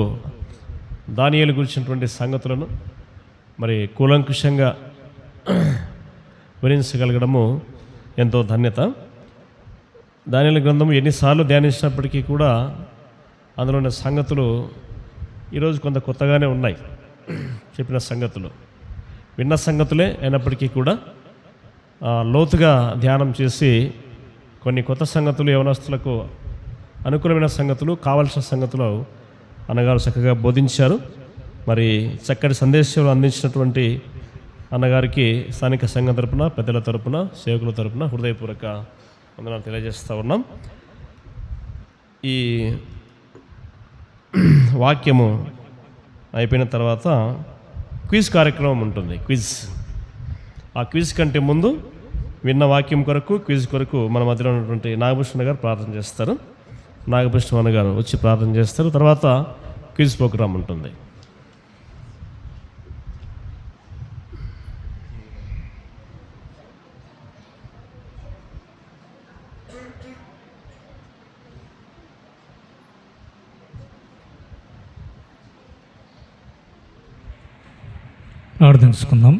దానియేలు గురించినటువంటి సంగతులను మరి కూలంకుషంగా వివరించగలగడము ఎంతో ధన్యత. దానియేలు గ్రంథము ఎన్నిసార్లు ధ్యానించినప్పటికీ కూడా అందులో ఉన్న సంగతులు ఈరోజు కొంత కొత్తగానే ఉన్నాయి. చెప్పిన సంగతులు విన్న సంగతులే అయినప్పటికీ కూడా లోతుగా ధ్యానం చేసి కొన్ని కొత్త సంగతులు, యవనస్తులకు అనుకూలమైన సంగతులు, కావలసిన సంగతులు అన్నగారు చక్కగా బోధించారు. మరి చక్కటి సందేశాలు అందించినటువంటి అన్నగారికి స్థానిక సంఘం తరపున, పెద్దల తరపున, సేవకుల తరపున హృదయపూర్వక వందనాలు తెలియజేస్తూ ఉన్నాం. ఈ వాక్యము అయిపోయిన తర్వాత క్విజ్ కార్యక్రమం ఉంటుంది. ఆ క్విజ్ కంటే ముందు విన్న వాక్యం కొరకు, క్విజ్ కొరకు మన మధ్యలో ఉన్నటువంటి నాగభూషణ గారు ప్రార్థన చేస్తారు. నాగభూషణ గారు వచ్చి ప్రార్థన చేస్తారు. తర్వాత క్విజ్ ప్రోగ్రాం ఉంటుంది. ప్రార్థించుకుందాం.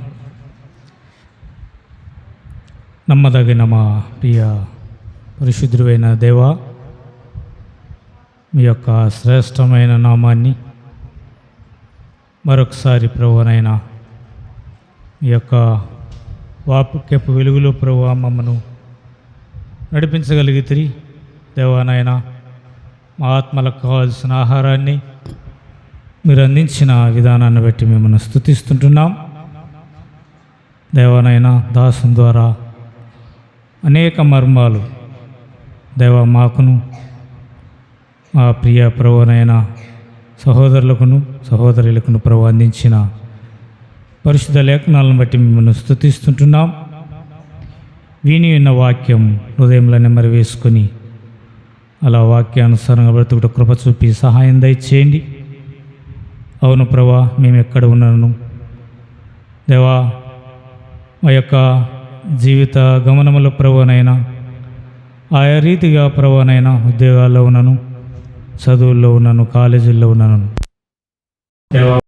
నమ్మదగిన మా ప్రియ పరిశుద్ధుడైన దేవా, మీ యొక్క శ్రేష్టమైన నామాన్ని మరొకసారి ప్రభువనైనా మీ యొక్క వాక్యపు వెలుగులో ప్రభు మమ్మను నడిపించగలిగితే దేవానైనా మా ఆత్మలకు కావాల్సిన ఆహారాన్ని మీరు అందించిన విధానాన్ని బట్టి మిమ్మల్ని స్తుతిస్తుంటున్నాం. దేవానైనా దాసుని ద్వారా అనేక మర్మాలు దేవా మాకును మా ప్రియ ప్రభువనైనా సహోదరులకును సహోదరులకును ప్రభు అందించిన పరిశుద్ధ లేఖనాలను బట్టి మిమ్మల్ని స్తుతిస్తుంటున్నాం. విని ఉన్న వాక్యం హృదయంలో నెమ్మది వేసుకొని అలా వాక్యానుసారంగా బ్రతుకుట కృప చూపి సహాయం దయచేయండి. అవును ప్రభా, మేము ఎక్కడ ఉన్నాను దేవా, మా యొక్క జీవిత గమనముల ప్రభువనైనా ఆయా రీతిగా ప్రభువనైనా ఉద్యోగాల్లో ఉన్నాను, చదువుల్లో ఉన్నాను, కాలేజీల్లో ఉన్నాను దేవా.